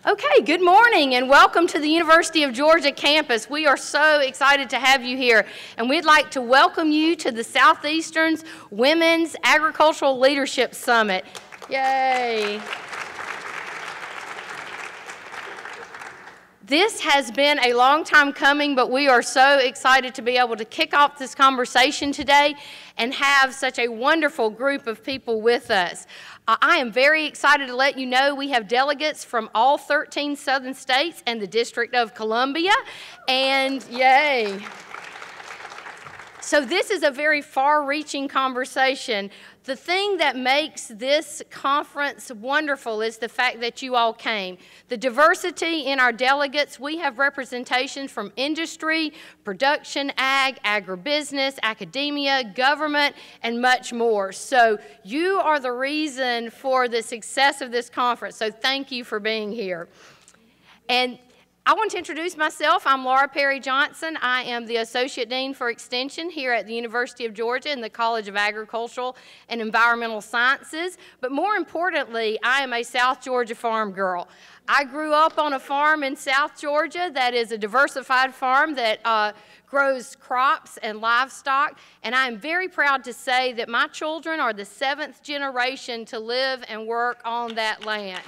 Okay, good morning and welcome to the University of Georgia campus. We are so excited to have you here, and we'd like to welcome you to the Southeastern's Women's Agricultural Leadership Summit. Yay! This has been a long time coming, but we are so excited to be able to kick off this conversation today and have such a wonderful group of people with us. I am very excited to let you know we have delegates from all 13 southern states and the District of Columbia, and yay! So this is a very far-reaching conversation. The thing that makes this conference wonderful is the fact that you all came. The diversity in our delegates, we have representation from industry, production, ag, agribusiness, academia, government, and much more. So you are the reason for the success of this conference, so thank you for being here. And I want to introduce myself. I'm Laura Perry Johnson. I am the Associate Dean for Extension here at the University of Georgia in the College of Agricultural and Environmental Sciences. But more importantly, I am a South Georgia farm girl. I grew up on a farm in South Georgia that is a diversified farm that grows crops and livestock, and I am very proud to say that my children are the 7th generation to live and work on that land.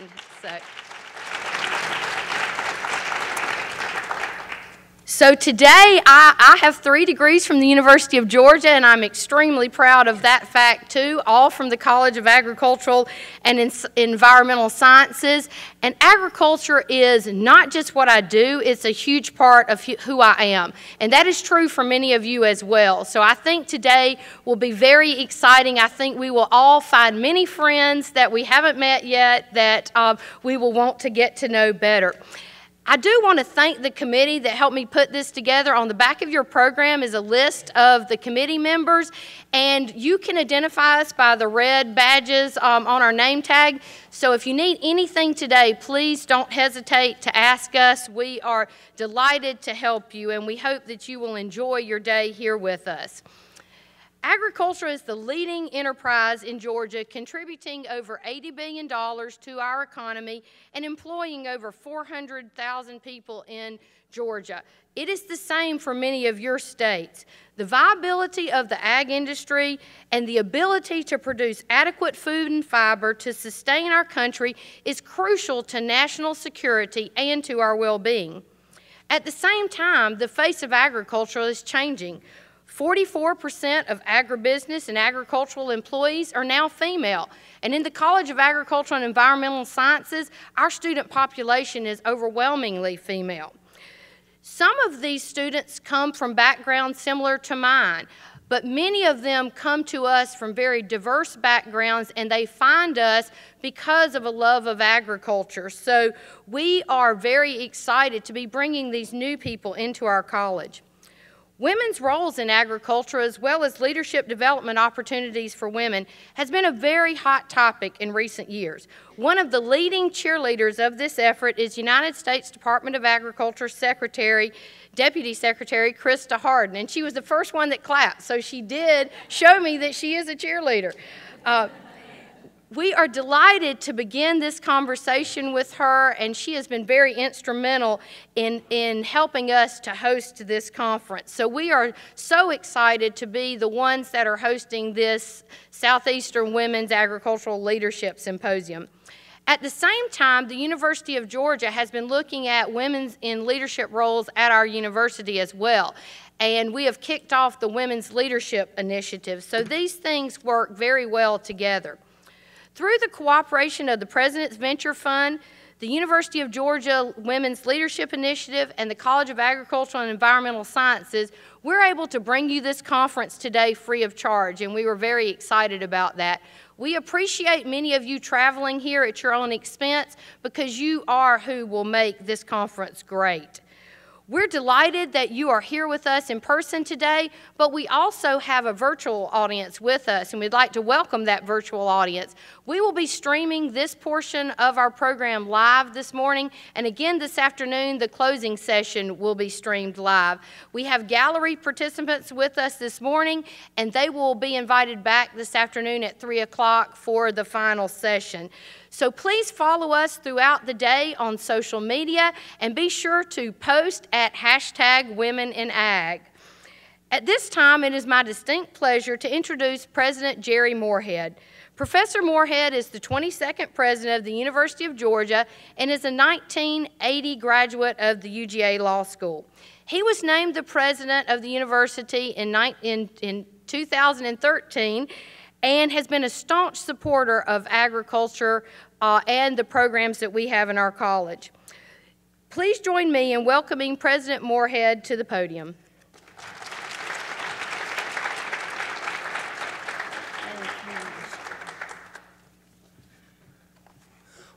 So today, I have 3 degrees from the University of Georgia, and I'm extremely proud of that fact too, all from the College of Agricultural and Environmental Sciences. And agriculture is not just what I do, it's a huge part of who I am. And that is true for many of you as well. So I think today will be very exciting. I think we will all find many friends that we haven't met yet that we will want to get to know better. I do want to thank the committee that helped me put this together. On the back of your program is a list of the committee members, and you can identify us by the red badges on our name tag. So if you need anything today, please don't hesitate to ask us. We are delighted to help you, and we hope that you will enjoy your day here with us. Agriculture is the leading enterprise in Georgia, contributing over $80 billion to our economy and employing over 400,000 people in Georgia. It is the same for many of your states. The viability of the ag industry and the ability to produce adequate food and fiber to sustain our country is crucial to national security and to our well-being. At the same time, the face of agriculture is changing. 44% of agribusiness and agricultural employees are now female. And in the College of Agricultural and Environmental Sciences, our student population is overwhelmingly female. Some of these students come from backgrounds similar to mine, but many of them come to us from very diverse backgrounds, and they find us because of a love of agriculture. So we are very excited to be bringing these new people into our college. Women's roles in agriculture, as well as leadership development opportunities for women, has been a very hot topic in recent years. One of the leading cheerleaders of this effort is United States Department of Agriculture Deputy Secretary Krista Harden, and she was the first one that clapped, so she did show me that she is a cheerleader. We are delighted to begin this conversation with her, and she has been very instrumental in helping us to host this conference. So we are so excited to be the ones that are hosting this Southeastern Women's Agricultural Leadership Symposium. At the same time, the University of Georgia has been looking at women in leadership roles at our university as well. And we have kicked off the Women's Leadership Initiative. So these things work very well together. Through the cooperation of the President's Venture Fund, the University of Georgia Women's Leadership Initiative, and the College of Agricultural and Environmental Sciences, we're able to bring you this conference today free of charge, and we were very excited about that. We appreciate many of you traveling here at your own expense because you are who will make this conference great. We're delighted that you are here with us in person today, but we also have a virtual audience with us, and we'd like to welcome that virtual audience. We will be streaming this portion of our program live this morning, and again this afternoon, the closing session will be streamed live. We have gallery participants with us this morning, and they will be invited back this afternoon at 3 o'clock for the final session. So please follow us throughout the day on social media, and be sure to post at #WomenInAg. At this time, it is my distinct pleasure to introduce President Jerry Moorhead. Professor Moorhead is the 22nd president of the University of Georgia and is a 1980 graduate of the UGA Law School. He was named the president of the university in 2013 and has been a staunch supporter of agriculture and the programs that we have in our college. Please join me in welcoming President Moorhead to the podium.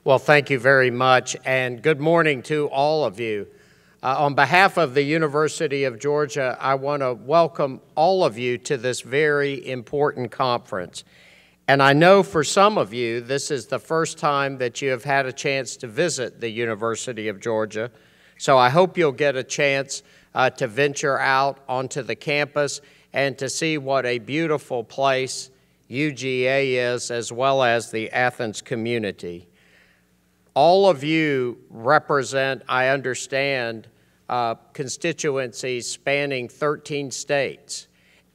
Well, thank you very much, and good morning to all of you. On behalf of the University of Georgia, I want to welcome all of you to this very important conference. And I know for some of you, this is the first time that you have had a chance to visit the University of Georgia. So I hope you'll get a chance to venture out onto the campus and to see what a beautiful place UGA is, as well as the Athens community. All of you represent, I understand, constituencies spanning 13 states.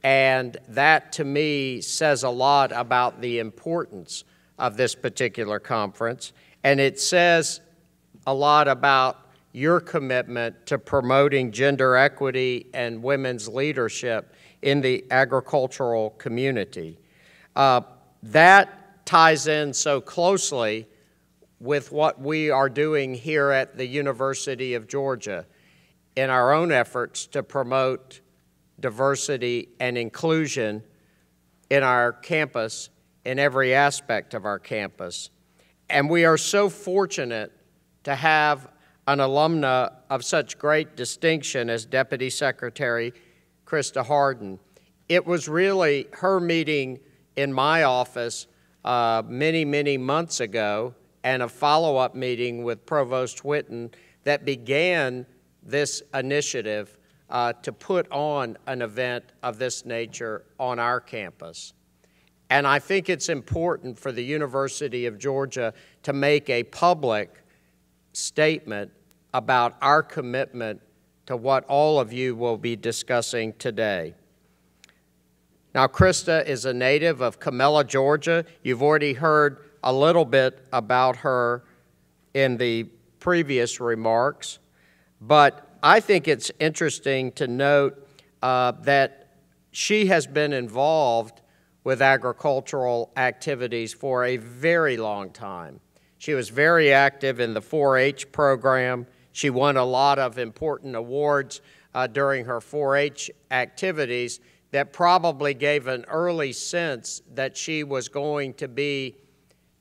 And that, to me, says a lot about the importance of this particular conference. And it says a lot about your commitment to promoting gender equity and women's leadership in the agricultural community. That ties in so closely with what we are doing here at the University of Georgia in our own efforts to promote diversity and inclusion in our campus, in every aspect of our campus. And we are so fortunate to have an alumna of such great distinction as Deputy Secretary Krista Harden. It was really her meeting in my office many, many months ago, and a follow-up meeting with Provost Whitten that began this initiative to put on an event of this nature on our campus. And I think it's important for the University of Georgia to make a public statement about our commitment to what all of you will be discussing today. Now, Krista is a native of Camilla, Georgia. You've already heard a little bit about her in the previous remarks, but I think it's interesting to note that she has been involved with agricultural activities for a very long time. She was very active in the 4-H program. She won a lot of important awards during her 4-H activities that probably gave an early sense that she was going to be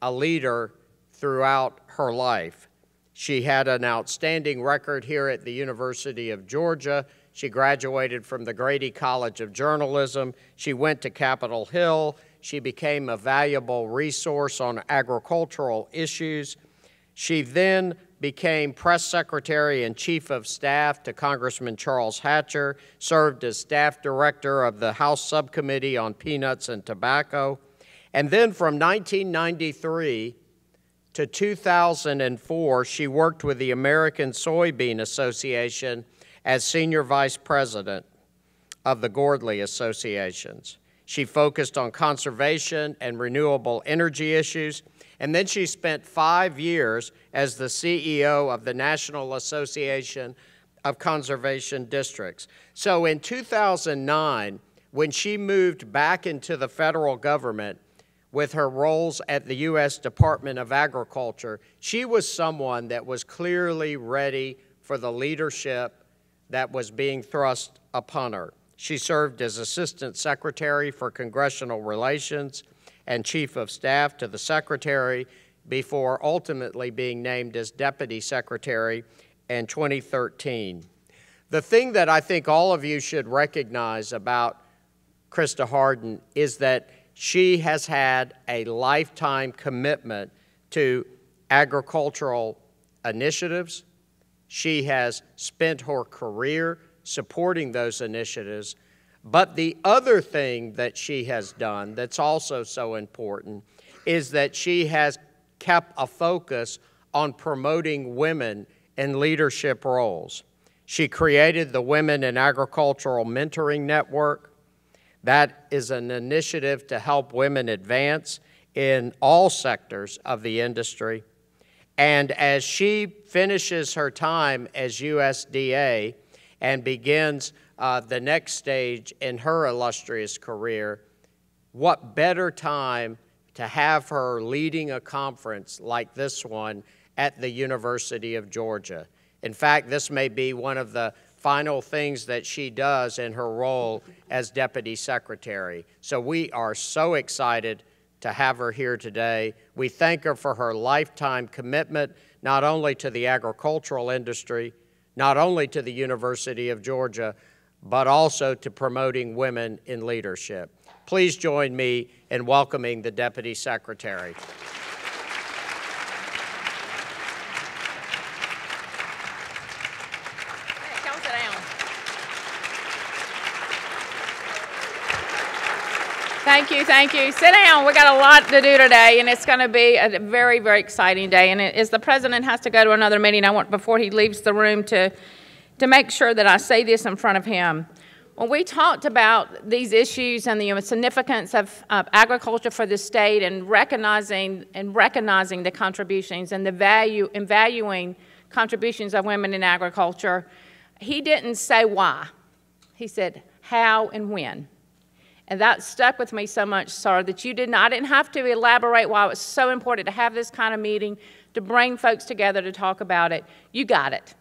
a leader throughout her life. She had an outstanding record here at the University of Georgia. She graduated from the Grady College of Journalism. She went to Capitol Hill. She became a valuable resource on agricultural issues. She then became press secretary and chief of staff to Congressman Charles Hatcher, served as staff director of the House Subcommittee on Peanuts and Tobacco. And then from 1993 to 2004, she worked with the American Soybean Association as senior vice president of the Gordley Associations. She focused on conservation and renewable energy issues, and then she spent 5 years as the CEO of the National Association of Conservation Districts. So in 2009, when she moved back into the federal government, with her roles at the U.S. Department of Agriculture, she was someone that was clearly ready for the leadership that was being thrust upon her. She served as Assistant Secretary for Congressional Relations and Chief of Staff to the Secretary before ultimately being named as Deputy Secretary in 2013. The thing that I think all of you should recognize about Krista Harden is that she has had a lifetime commitment to agricultural initiatives. She has spent her career supporting those initiatives. But the other thing that she has done that's also so important is that she has kept a focus on promoting women in leadership roles. She created the Women in Agricultural Mentoring Network. That is an initiative to help women advance in all sectors of the industry. And as she finishes her time as USDA and begins the next stage in her illustrious career, what better time to have her leading a conference like this one at the University of Georgia. In fact, this may be one of the final things that she does in her role as Deputy Secretary. So we are so excited to have her here today. We thank her for her lifetime commitment, not only to the agricultural industry, not only to the University of Georgia, but also to promoting women in leadership. Please join me in welcoming the Deputy Secretary. Thank you, thank you. Sit down. We got a lot to do today, and it's going to be a very, very exciting day. And as the president has to go to another meeting, I want, before he leaves the room, to make sure that I say this in front of him. When we talked about these issues and the significance of agriculture for the state and recognizing the contributions and the value in valuing contributions of women in agriculture, he didn't say why. He said how and when. And that stuck with me so much, sir, that I didn't have to elaborate why it was so important to have this kind of meeting, to bring folks together to talk about it. You got it.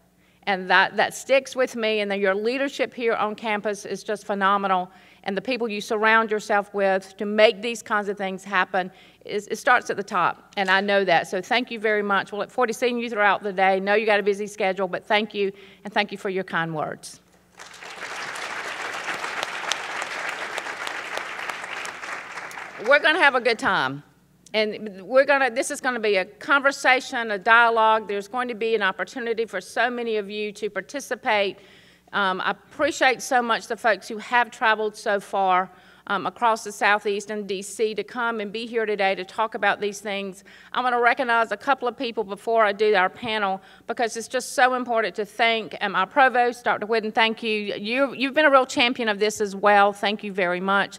And that sticks with me, and your leadership here on campus is just phenomenal. And the people you surround yourself with to make these kinds of things happen, it starts at the top, and I know that. So thank you very much. We'll look forward to seeing you throughout the day. Know you got a busy schedule, but thank you, and thank you for your kind words. We're going to have a good time, and this is going to be a conversation, a dialogue. There's going to be an opportunity for so many of you to participate. I appreciate so much the folks who have traveled so far across the Southeast and D.C. to come and be here today to talk about these things. I'm going to recognize a couple of people before I do our panel, because it's just so important to thank our provost, Dr. Whidden. Thank you. You've been a real champion of this as well. Thank you very much.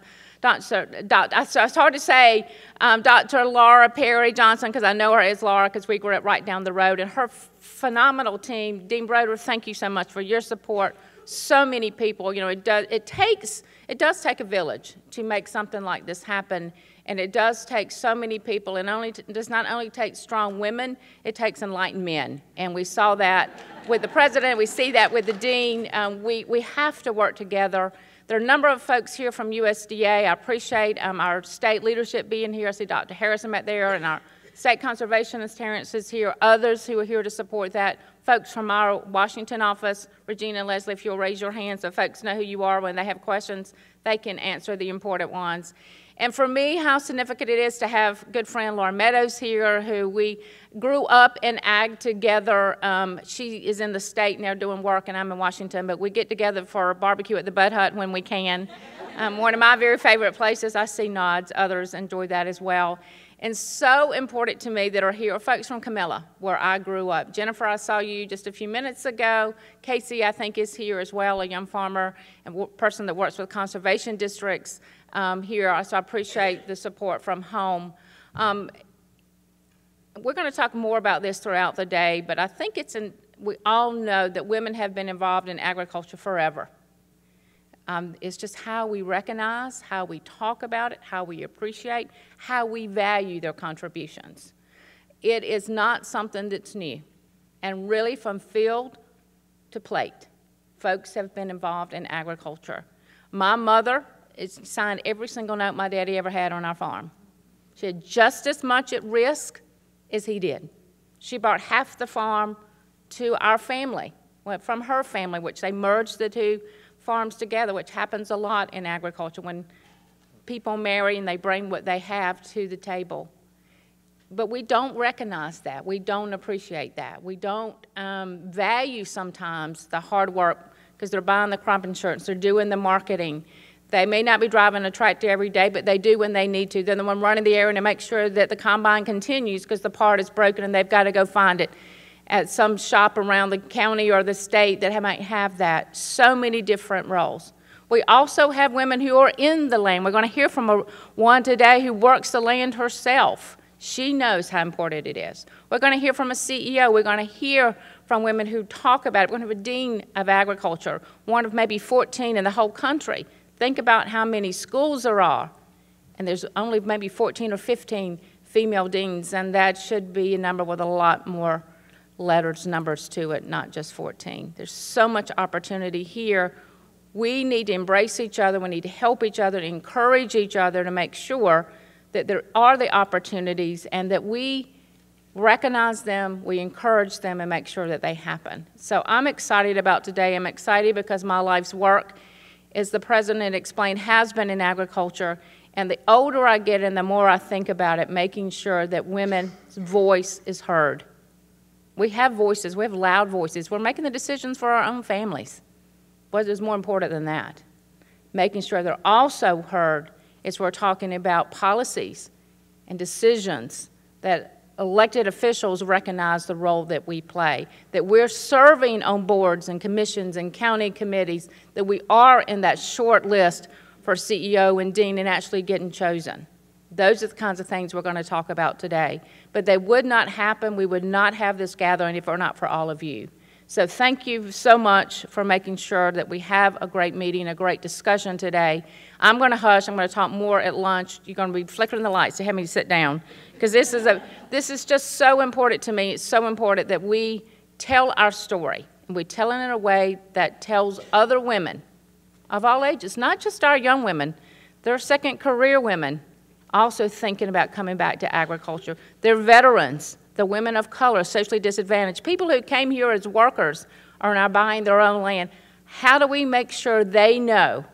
So it's hard to say Dr. Laura Perry Johnson, because I know her as Laura, because we grew up right down the road, and her phenomenal team. Dean Broder, thank you so much for your support. So many people, it does take a village to make something like this happen, and it does take so many people, and it does not only take strong women, it takes enlightened men, and we saw that with the president, we see that with the dean. We have to work together. There are a number of folks here from USDA. I appreciate our state leadership being here. I see Dr. Harrison back there, and our state conservationist Terrence is here. Others who are here to support that. Folks from our Washington office, Regina and Leslie, if you'll raise your hands so folks know who you are. When they have questions, they can answer the important ones. And for me, how significant it is to have good friend Laura Meadows here, who we grew up in ag together. She is in the state now doing work, and I'm in Washington, but we get together for a barbecue at the Bud Hut when we can. One of my very favorite places. I see nods. Others enjoy that as well. And so important to me that are here are folks from Camilla, where I grew up. Jennifer, I saw you just a few minutes ago. Casey, I think, is here as well, a young farmer and person that works with conservation districts here. So I appreciate the support from home. We're going to talk more about this throughout the day, but I think we all know that women have been involved in agriculture forever. It's just how we recognize, how we talk about it, how we appreciate, how we value their contributions. It is not something that's new. And really, from field to plate, folks have been involved in agriculture. My mother signed every single note my daddy ever had on our farm. She had just as much at risk as he did. She brought half the farm to our family, from her family, which they merged the two farms together, which happens a lot in agriculture. When people marry and they bring what they have to the table. But we don't recognize that. We don't appreciate that. We don't value sometimes the hard work because they're buying the crop insurance, they're doing the marketing. They may not be driving a tractor every day, but they do when they need to. They're the one running the errand to make sure that the combine continues because the part is broken and they've got to go find it at some shop around the county or the state that might have that. So many different roles. We also have women who are in the land. We're going to hear from one today who works the land herself. She knows how important it is. We're going to hear from a CEO. We're going to hear from women who talk about it. We're going to have a dean of agriculture, one of maybe 14 in the whole country. Think about how many schools there are, and there's only maybe 14 or 15 female deans, and that should be a number with a lot more numbers to it, not just 14. There's so much opportunity here. We need to embrace each other. We need to help each other, encourage each other to make sure that there are the opportunities and that we recognize them, we encourage them, and make sure that they happen. So I'm excited about today. I'm excited because my life's work, as the President explained, has been in agriculture. And the older I get and the more I think about it, making sure that women's voice is heard. We have voices. We have loud voices. We're making the decisions for our own families. What is more important than that? Making sure they're also heard is we're talking about policies and decisions that elected officials recognize the role that we play, that we're serving on boards and commissions and county committees, that we are in that short list for CEO and dean and actually getting chosen. Those are the kinds of things we're going to talk about today. But they would not happen, we would not have this gathering if it were not for all of you. So thank you so much for making sure that we have a great meeting, a great discussion today. I'm going to hush. I'm going to talk more at lunch. You're going to be flickering the lights to have me sit down because this is just so important to me. It's so important that we tell our story. And we tell it in a way that tells other women of all ages, not just our young women. There are second career women also thinking about coming back to agriculture. They're veterans. The women of color, socially disadvantaged, people who came here as workers are now buying their own land. How do we make sure they know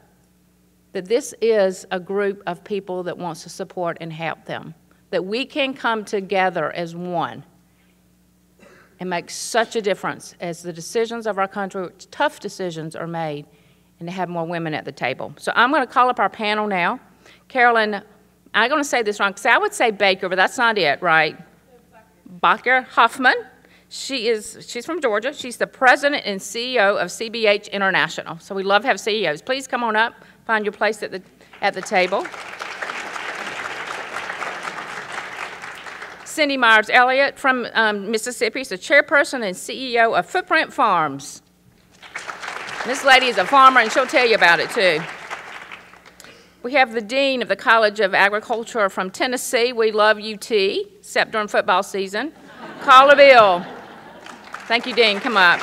that this is a group of people that wants to support and help them, that we can come together as one and make such a difference as the decisions of our country, tough decisions, are made, and to have more women at the table. So I'm going to call up our panel now. Carolyn, I'm going to say this wrong, because I would say Baker, but that's not it, right? Baker Hoffman. She's from Georgia. She's the president and CEO of CBH International. So we love to have CEOs. Please come on up, find your place at the table. Cindy Myers Elliott from Mississippi is the chairperson and CEO of Footprint Farms. This lady is a farmer, and she'll tell you about it, too. We have the dean of the College of Agriculture from Tennessee. We love UT, except during football season. Carla Bill. Thank you, Dean. Come up.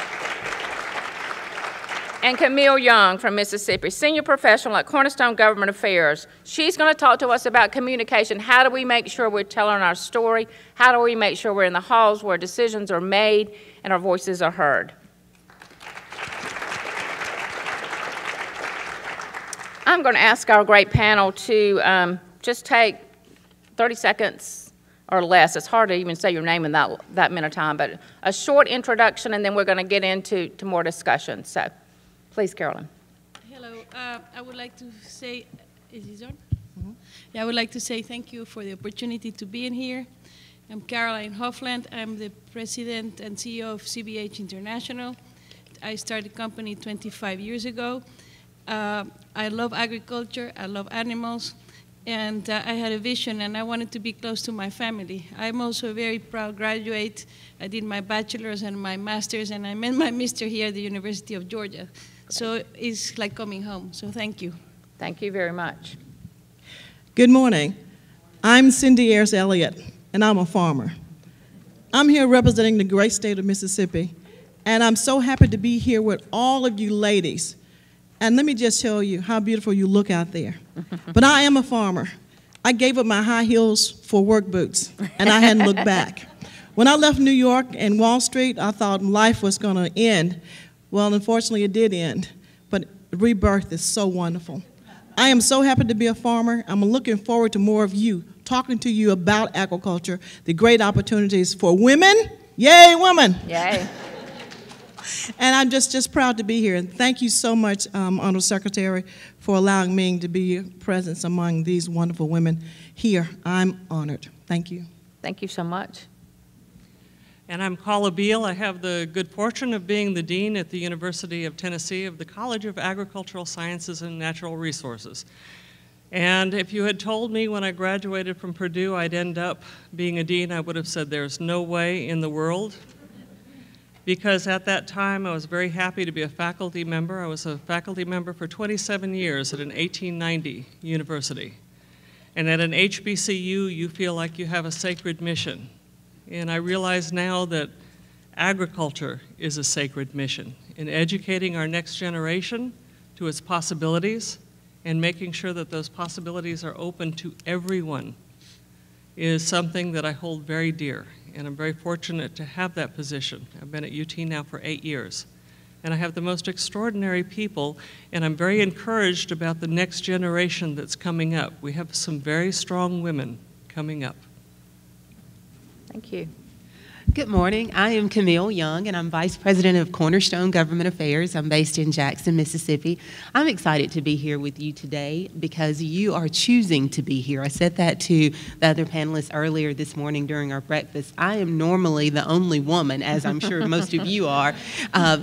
And Camille Young from Mississippi, senior professional at Cornerstone Government Affairs. She's going to talk to us about communication. How do we make sure we're telling our story? How do we make sure we're in the halls where decisions are made and our voices are heard? I'm going to ask our great panel to just take 30 seconds or less. It's hard to even say your name in that minute of time, but a short introduction, and then we're going to get into more discussion. So, please, Carolyn. Hello. I would like to say, is this on? Mm-hmm. Yeah, I would like to say thank you for the opportunity to be in here. I'm Caroline Hofland. I'm the president and CEO of CBH International. I started the company 25 years ago. I love agriculture, I love animals, and I had a vision, and I wanted to be close to my family. I'm also a very proud graduate. I did my bachelor's and my master's, and I met my mister here at the University of Georgia. So it's like coming home, so thank you. Thank you very much. Good morning. I'm Cindy Ayers Elliott, and I'm a farmer. I'm here representing the great state of Mississippi, and I'm so happy to be here with all of you ladies. And let me just tell you how beautiful you look out there. But I am a farmer. I gave up my high heels for work boots, and I hadn't looked back. When I left New York and Wall Street, I thought life was going to end. Well, unfortunately, it did end. But rebirth is so wonderful. I am so happy to be a farmer. I'm looking forward to more of you, talking to you about agriculture, the great opportunities for women. Yay, women! Yay. And I'm just proud to be here. And thank you so much, Honorable Secretary, for allowing me to be a presence among these wonderful women here. I'm honored. Thank you. Thank you so much. And I'm Paula Beal. I have the good fortune of being the Dean at the University of Tennessee of the College of Agricultural Sciences and Natural Resources. And if you had told me when I graduated from Purdue I'd end up being a dean, I would have said there's no way in the world. Because at that time I was very happy to be a faculty member. I was a faculty member for 27 years at an 1890 university. And at an HBCU, you feel like you have a sacred mission. And I realize now that agriculture is a sacred mission in educating our next generation to its possibilities and making sure that those possibilities are open to everyone is something that I hold very dear. And I'm very fortunate to have that position. I've been at UT now for 8 years. And I have the most extraordinary people, and I'm very encouraged about the next generation that's coming up. We have some very strong women coming up. Thank you. Good morning. I am Camille Young, and I'm Vice President of Cornerstone Government Affairs. I'm based in Jackson, Mississippi. I'm excited to be here with you today because you are choosing to be here. I said that to the other panelists earlier this morning during our breakfast. I am normally the only woman, as I'm sure most of you are,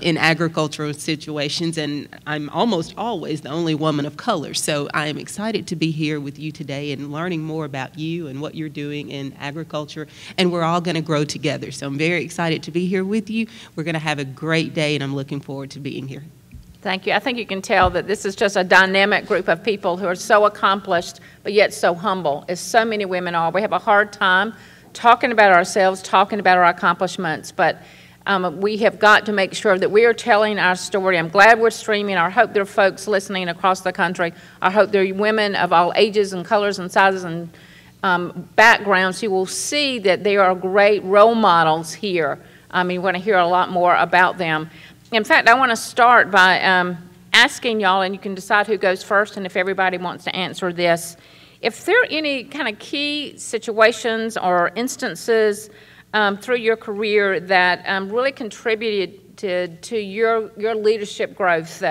in agricultural situations, and I'm almost always the only woman of color. So I am excited to be here with you today and learning more about you and what you're doing in agriculture, and we're all going to grow together. So I'm very excited to be here with you. We're going to have a great day, and I'm looking forward to being here. Thank you. I think you can tell that this is just a dynamic group of people who are so accomplished, but yet so humble, as so many women are. We have a hard time talking about ourselves, talking about our accomplishments, but we have got to make sure that we are telling our story. I'm glad we're streaming. I hope there are folks listening across the country. I hope there are women of all ages and colors and sizes and backgrounds. You will see that they are great role models here. You're going to hear a lot more about them. In fact, I want to start by asking y'all, and you can decide who goes first and if everybody wants to answer this, if there are any kind of key situations or instances through your career that really contributed to your leadership growth.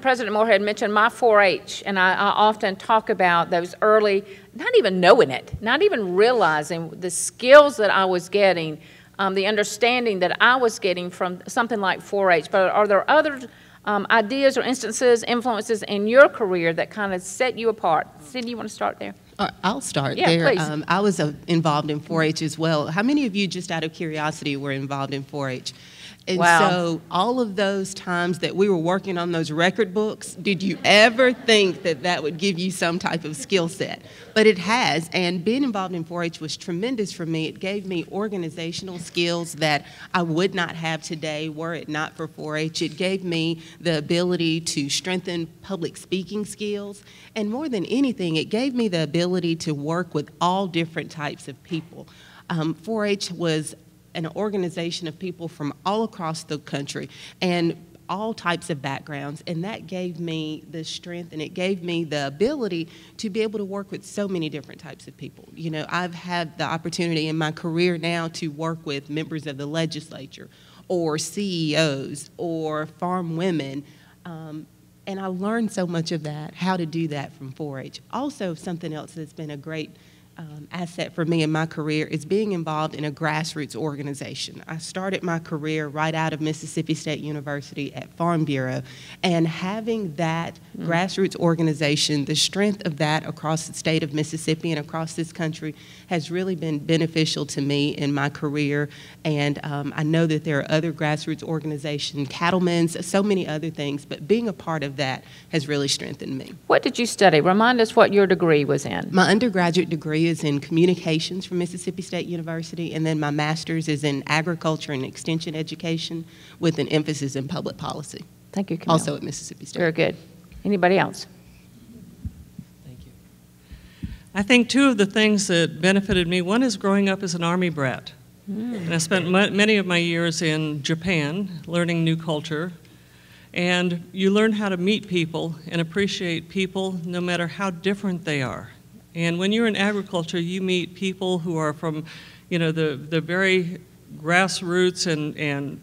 President Moorhead mentioned my 4-H, and I often talk about those early, not even knowing it, not even realizing the skills that I was getting, the understanding that I was getting from something like 4-H. But are there other ideas or instances, influences in your career that kind of set you apart? Cindy, you want to start there? I'll start there. Please. I was involved in 4-H as well. How many of you, just out of curiosity, were involved in 4-H? And so all of those times that we were working on those record books, did you ever think that that would give you some type of skill set? But it has, and being involved in 4-H was tremendous for me. It gave me organizational skills that I would not have today were it not for 4-H. It gave me the ability to strengthen public speaking skills, and more than anything, it gave me the ability to work with all different types of people. 4-H was an organization of people from all across the country and all types of backgrounds, and that gave me the strength and it gave me the ability to be able to work with so many different types of people. You know, I've had the opportunity in my career now to work with members of the legislature or CEOs or farm women, and I learned so much of that, how to do that from 4-H. Also, something else that's been a great asset for me in my career is being involved in a grassroots organization. I started my career right out of Mississippi State University at Farm Bureau, and having that grassroots organization, the strength of that across the state of Mississippi and across this country has really been beneficial to me in my career. And I know that there are other grassroots organizations, cattlemen's, so many other things, but being a part of that has really strengthened me. What did you study? Remind us what your degree was in. My undergraduate degree is in communications from Mississippi State University, and then my master's is in agriculture and extension education with an emphasis in public policy. Thank you, Camille. Also at Mississippi State. Very good. Anybody else? Thank you. I think two of the things that benefited me, one is growing up as an Army brat. And I spent many of my years in Japan learning new culture. And you learn how to meet people and appreciate people no matter how different they are. And when you're in agriculture, you meet people who are from, the very grassroots and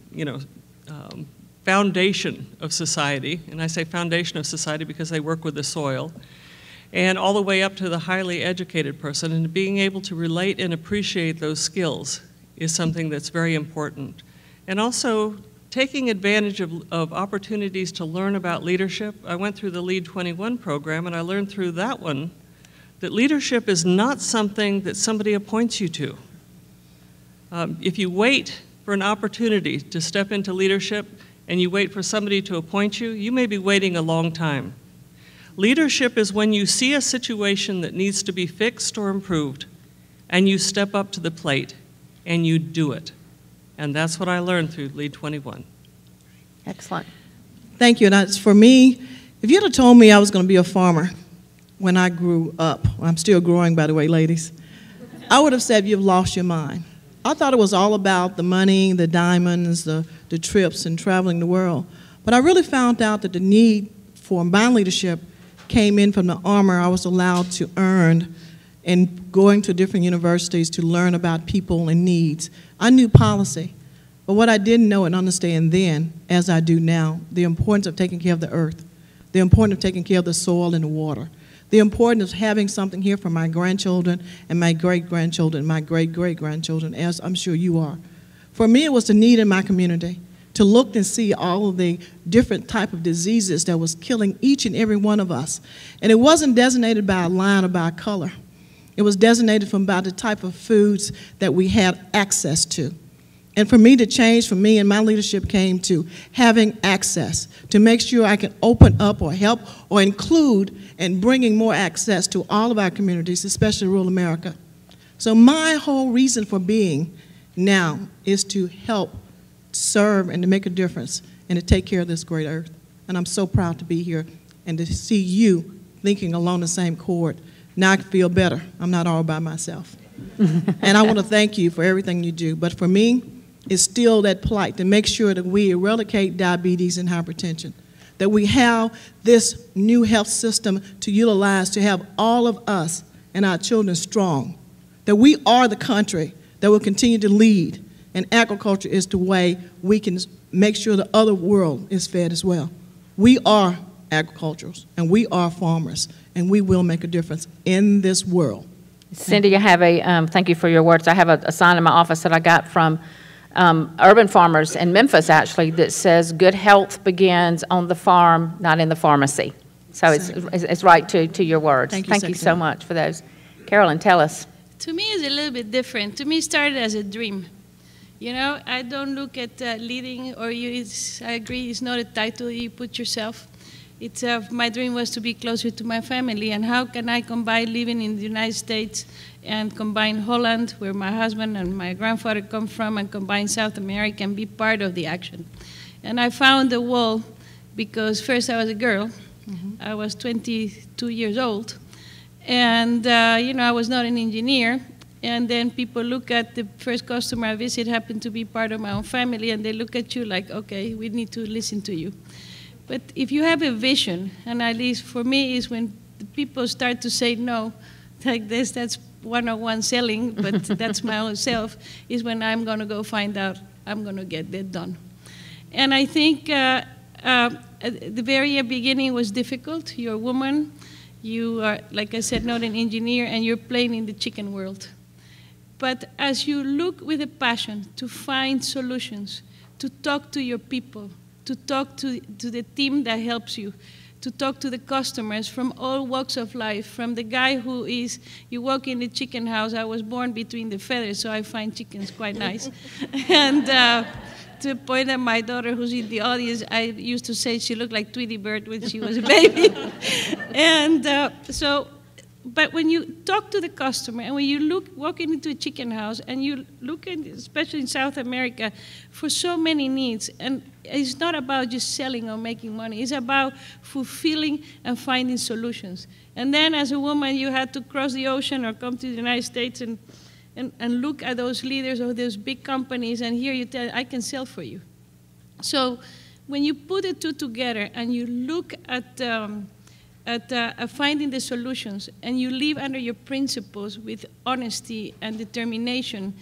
foundation of society. And I say foundation of society because they work with the soil. And all the way up to the highly educated person. And being able to relate and appreciate those skills is something that's very important. And also, taking advantage of opportunities to learn about leadership. I went through the Lead 21 program, and I learned through that one that leadership is not something that somebody appoints you to. If you wait for an opportunity to step into leadership and you wait for somebody to appoint you, you may be waiting a long time. Leadership is when you see a situation that needs to be fixed or improved, and you step up to the plate and you do it. And that's what I learned through Lead 21. Excellent. Thank you. And for me, if you'd have told me I was going to be a farmer when I grew up, I'm still growing, by the way, ladies, I would have said you've lost your mind. I thought it was all about the money, the diamonds, the trips, and traveling the world. But I really found out that the need for my leadership came in from the honor I was allowed to earn and going to different universities to learn about people and needs. I knew policy, but what I didn't know and understand then, as I do now, the importance of taking care of the earth, the importance of taking care of the soil and the water, the importance of having something here for my grandchildren and my great-grandchildren, my great-great-grandchildren, as I'm sure you are. For me, it was the need in my community to look and see all of the different type of diseases that was killing each and every one of us. And it wasn't designated by a line or by a color. It was designated from by the type of foods that we had access to. And for me to change, for me and my leadership came to having access, to make sure I can open up or help or include in bringing more access to all of our communities, especially rural America. So my whole reason for being now is to help serve and to make a difference and to take care of this great earth. And I'm so proud to be here and to see you thinking along the same chord. Now I can feel better. I'm not all by myself. And I want to thank you for everything you do. But for me, it's still that plight to make sure that we eradicate diabetes and hypertension, that we have this new health system to utilize to have all of us and our children strong, that we are the country that will continue to lead, and agriculture is the way we can make sure the other world is fed as well. We are agriculturals, and we are farmers, and we will make a difference in this world. Cindy, I have thank you for your words. I have a sign in my office that I got from urban farmers in Memphis, actually, that says good health begins on the farm, not in the pharmacy. So it's right to your words. Thank you so much for those. Carolyn, tell us. To me, it's a little bit different. To me, it started as a dream. You know, I don't look at leading, or I agree, it's not a title you put yourself. It's my dream was to be closer to my family, and how can I combine living in the United States and combine Holland, where my husband and my grandfather come from, and combine South America and be part of the action. And I found the wall because first I was a girl. I was 22 years old, and you know, I was not an engineer. And then people look at the first customer I visit happened to be part of my own family, and they look at you like, okay, we need to listen to you. But if you have a vision, and at least for me is when the people start to say no, like this, that's one-on-one selling, but that's my own self, is when I'm going to go find out I'm going to get that done. And I think at the very beginning was difficult. You're a woman. You are, like I said, not an engineer, and you're playing in the chicken world. But as you look with a passion to find solutions, to talk to your people, to talk to the team that helps you, to talk to the customers from all walks of life, from the guy who is, you walk in the chicken house, I was born between the feathers, so I find chickens quite nice. And to the point that my daughter, who's in the audience, I used to say she looked like Tweety Bird when she was a baby. And but when you talk to the customer, and when you walk into a chicken house, and you look at, especially in South America, for so many needs, and it's not about just selling or making money, it's about fulfilling and finding solutions. And then as a woman, you had to cross the ocean or come to the United States and look at those leaders of those big companies, and here you tell, I can sell for you. So when you put the two together and you look at finding the solutions, and you live under your principles with honesty and determination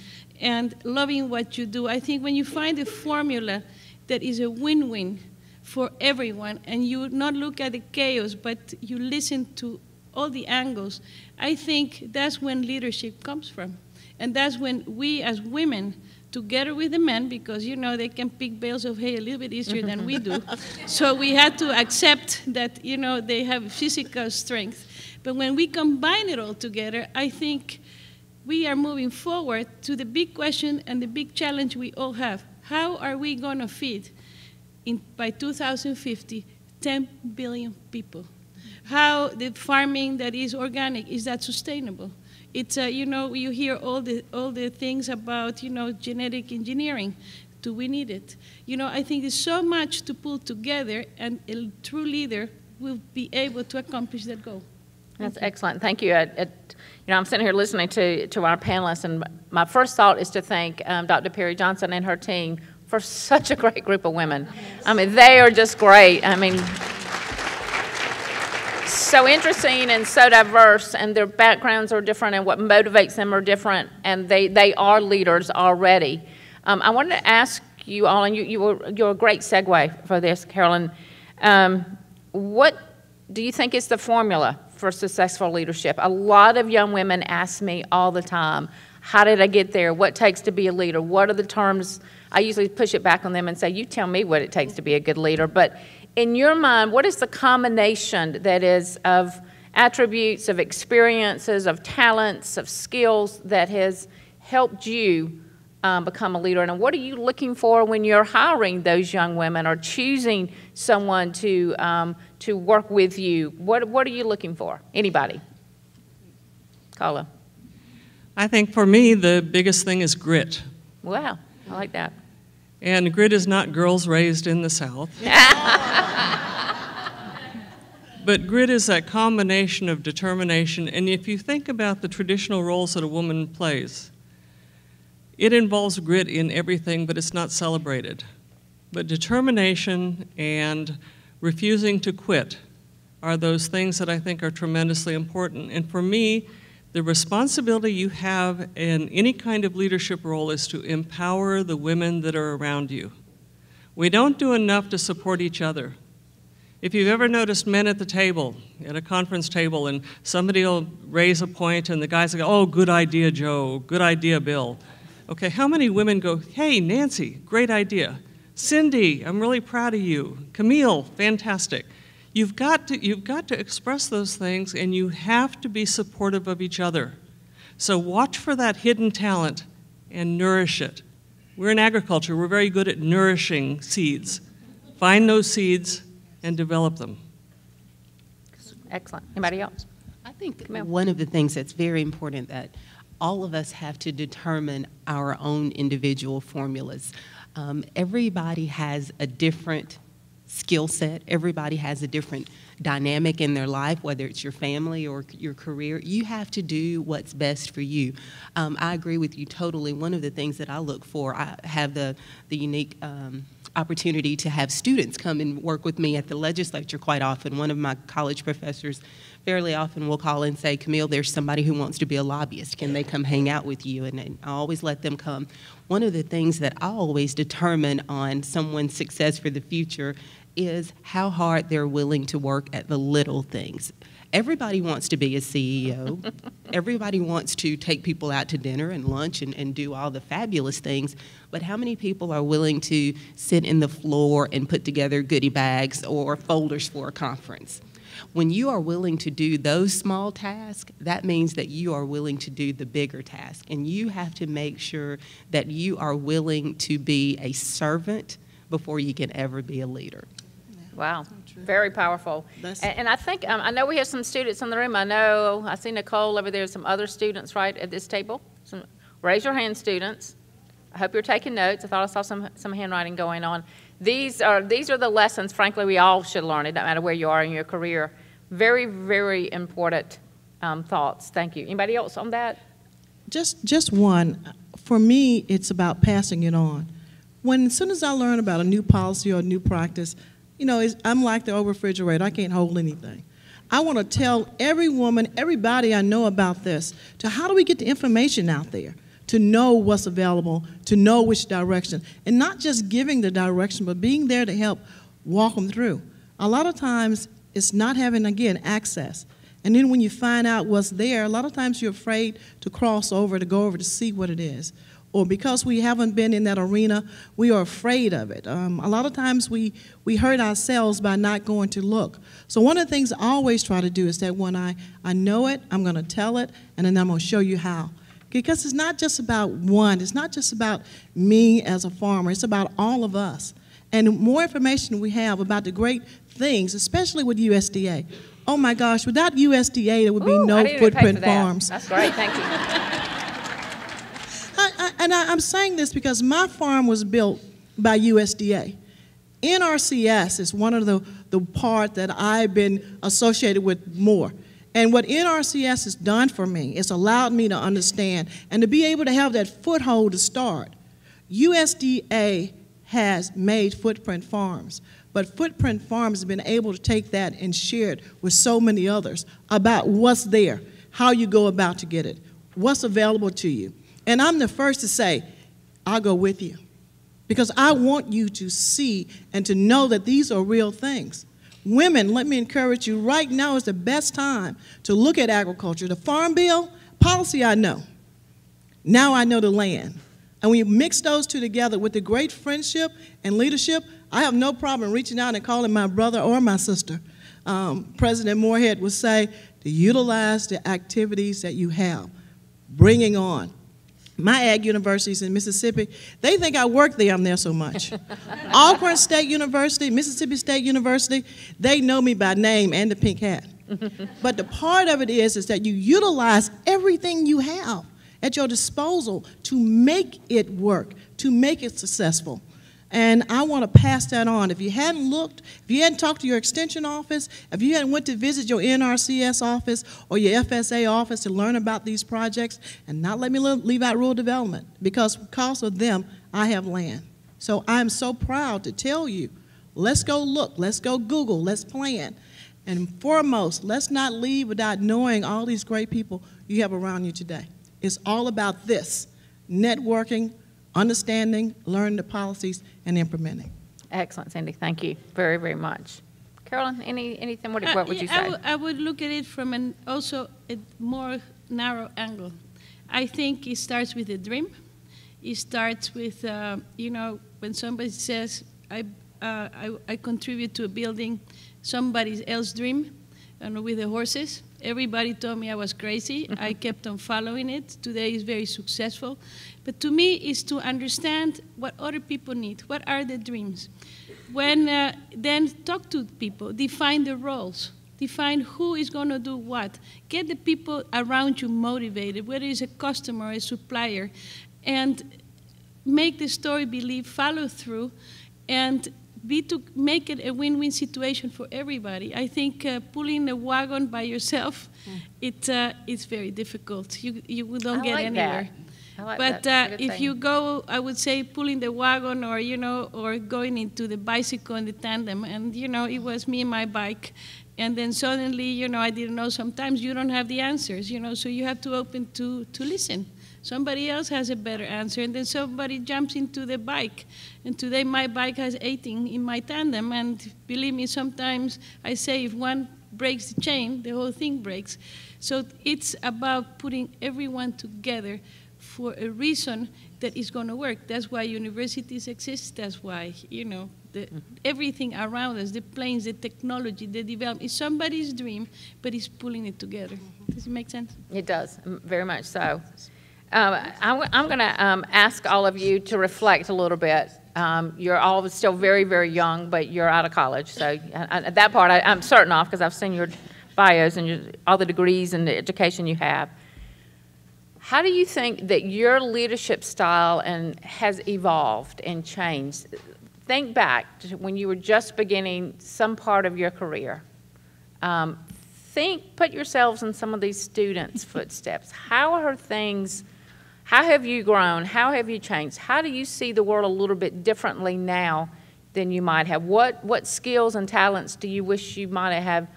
and loving what you do, I think when you find a formula that is a win-win for everyone, and you not look at the chaos, but you listen to all the angles, I think that's when leadership comes from. And that's when we as women, together with the men, because you know they can pick bales of hay a little bit easier than we do. So we had to accept that, you know, they have physical strength. But when we combine it all together, I think we are moving forward to the big question and the big challenge we all have. How are we going to feed, by 2050, 10 billion people? How the farming that is organic, is that sustainable? It's, you know, you hear all the things about, you know, genetic engineering. Do we need it? You know, I think there's so much to pull together, and a true leader will be able to accomplish that goal. That's excellent. Thank you. You know, I'm sitting here listening to our panelists, and my first thought is to thank Dr. Perry Johnson and her team for such a great group of women. I mean, they are just great. I mean, so interesting and so diverse, and their backgrounds are different, and what motivates them are different, and they are leaders already. I wanted to ask you all, and you're a great segue for this, Carolyn. What do you think is the formula for successful leadership? A lot of young women ask me all the time, how did I get there? What takes to be a leader? What are the terms? I usually push it back on them and say, you tell me what it takes to be a good leader. But in your mind, what is the combination that is of attributes, of experiences, of talents, of skills that has helped you become a leader? And what are you looking for when you're hiring those young women or choosing someone to work with you? What are you looking for? Anybody? Carla. I think for me, the biggest thing is grit. Wow, I like that. And grit is not girls raised in the South. But grit is that combination of determination. And if you think about the traditional roles that a woman plays, it involves grit in everything, but it's not celebrated. But determination and refusing to quit are those things that I think are tremendously important. And for me, the responsibility you have in any kind of leadership role is to empower the women that are around you. We don't do enough to support each other. If you've ever noticed men at the table, at a conference table, and somebody will raise a point and the guys will go, oh, good idea, Joe, good idea, Bill. Okay, how many women go, hey, Nancy, great idea. Cindy, I'm really proud of you. Camille, fantastic. You've got to express those things, and you have to be supportive of each other. So watch for that hidden talent and nourish it. We're in agriculture. We're very good at nourishing seeds. Find those seeds and develop them. Excellent. Anybody else? I think one of the things that's very important that all of us have to determine our own individual formulas. Everybody has a different skill set. Everybody has a different dynamic in their life, whether it's your family or your career. You have to do what's best for you. I agree with you totally. One of the things that I look for, I have the unique opportunity to have students come and work with me at the legislature quite often. One of my college professors fairly often will call and say, Camille, there's somebody who wants to be a lobbyist. Can they come hang out with you? And I always let them come. One of the things that I always determine on someone's success for the future is how hard they're willing to work at the little things. Everybody wants to be a CEO. Everybody wants to take people out to dinner and lunch and do all the fabulous things. But how many people are willing to sit in the floor and put together goodie bags or folders for a conference? When you are willing to do those small tasks, that means that you are willing to do the bigger task. And you have to make sure that you are willing to be a servant before you can ever be a leader. Wow, very powerful. And I think, I know we have some students in the room. I see Nicole over there, some other students right at this table. Raise your hand, students. I hope you're taking notes. I thought I saw some handwriting going on. These are the lessons, frankly, we all should learn. It doesn't matter where you are in your career. Very, very important thoughts. Thank you. Anybody else on that? Just one. For me, it's about passing it on. as soon as I learn about a new policy or a new practice, you know, I'm like the old refrigerator. I can't hold anything. I want to tell every woman, everybody I know about this, to how do we get the information out there, to know what's available, to know which direction, and not just giving the direction, but being there to help walk them through. A lot of times, it's not having, again, access. And then when you find out what's there, a lot of times you're afraid to cross over, to go over to see what it is. Or because we haven't been in that arena, we are afraid of it. A lot of times we hurt ourselves by not going to look. So one of the things I always try to do is that when I know it, I'm going to tell it, and then I'm going to show you how. Because it's not just about one. It's not just about me as a farmer. It's about all of us. And the more information we have about the great things, especially with USDA. Oh my gosh, without USDA, there would be no footprint farms. That's great, thank you. I'm saying this because my farm was built by USDA. NRCS is one of the part that I've been associated with more. And what NRCS has done for me is allowed me to understand and to be able to have that foothold to start. USDA has made footprint farms, but footprint farms have been able to take that and share it with so many others about what's there, how you go about to get it, what's available to you. And I'm the first to say, I'll go with you, because I want you to see and to know that these are real things. Women, let me encourage you, right now is the best time to look at agriculture. The Farm Bill, policy I know. Now I know the land. And when you mix those two together with the great friendship and leadership, I have no problem reaching out and calling my brother or my sister. President Moorhead would say to utilize the activities that you have, bringing on. My ag universities in Mississippi, they think I work there, I'm there so much. Alcorn State University, Mississippi State University, they know me by name and the pink hat. But the part of it is that you utilize everything you have at your disposal to make it work, to make it successful. And I want to pass that on. If you hadn't looked, if you hadn't talked to your extension office, if you hadn't went to visit your NRCS office or your FSA office to learn about these projects, and not let me leave out rural development, because of them, I have land. So I'm so proud to tell you, let's go look, let's go Google, let's plan. And foremost, let's not leave without knowing all these great people you have around you today. It's all about this, networking, understanding, learning the policies, and implementing. Excellent, Cindy. Thank you very, very much. Carolyn, anything? What would you say? I would look at it from also a more narrow angle. I think it starts with a dream. It starts with, you know, when somebody says, I contribute to building somebody else's dream, and with the horses. Everybody told me I was crazy. I kept on following it. Today is very successful. But to me, it's to understand what other people need. What are the dreams? Then talk to people. Define the roles. Define who is going to do what. Get the people around you motivated, whether it's a customer or a supplier, and make the story believe, follow through, and to make it a win-win situation for everybody. I think pulling a wagon by yourself, it's very difficult. You don't get anywhere. But if you go, I would say pulling the wagon, or or going into the bicycle and the tandem, and it was me and my bike, and then suddenly I didn't know. Sometimes you don't have the answers, so you have to open to listen. Somebody else has a better answer, and then somebody jumps into the bike. And today my bike has 18 in my tandem, and believe me, sometimes I say if one breaks the chain, the whole thing breaks. So it's about putting everyone together for a reason that is going to work. That's why universities exist. That's why, everything around us, the planes, the technology, the development, is somebody's dream, but it's pulling it together. Does it make sense? It does, very much so. I'm going to ask all of you to reflect a little bit. You're all still very, very young, but you're out of college. So that part I'm certain of, because I've seen your bios and all the degrees and the education you have. How do you think that your leadership style has evolved and changed? Think back to when you were just beginning some part of your career. Put yourselves in some of these students' footsteps. How are things How have you grown? How have you changed? How do you see the world a little bit differently now than you might have? What skills and talents do you wish you might have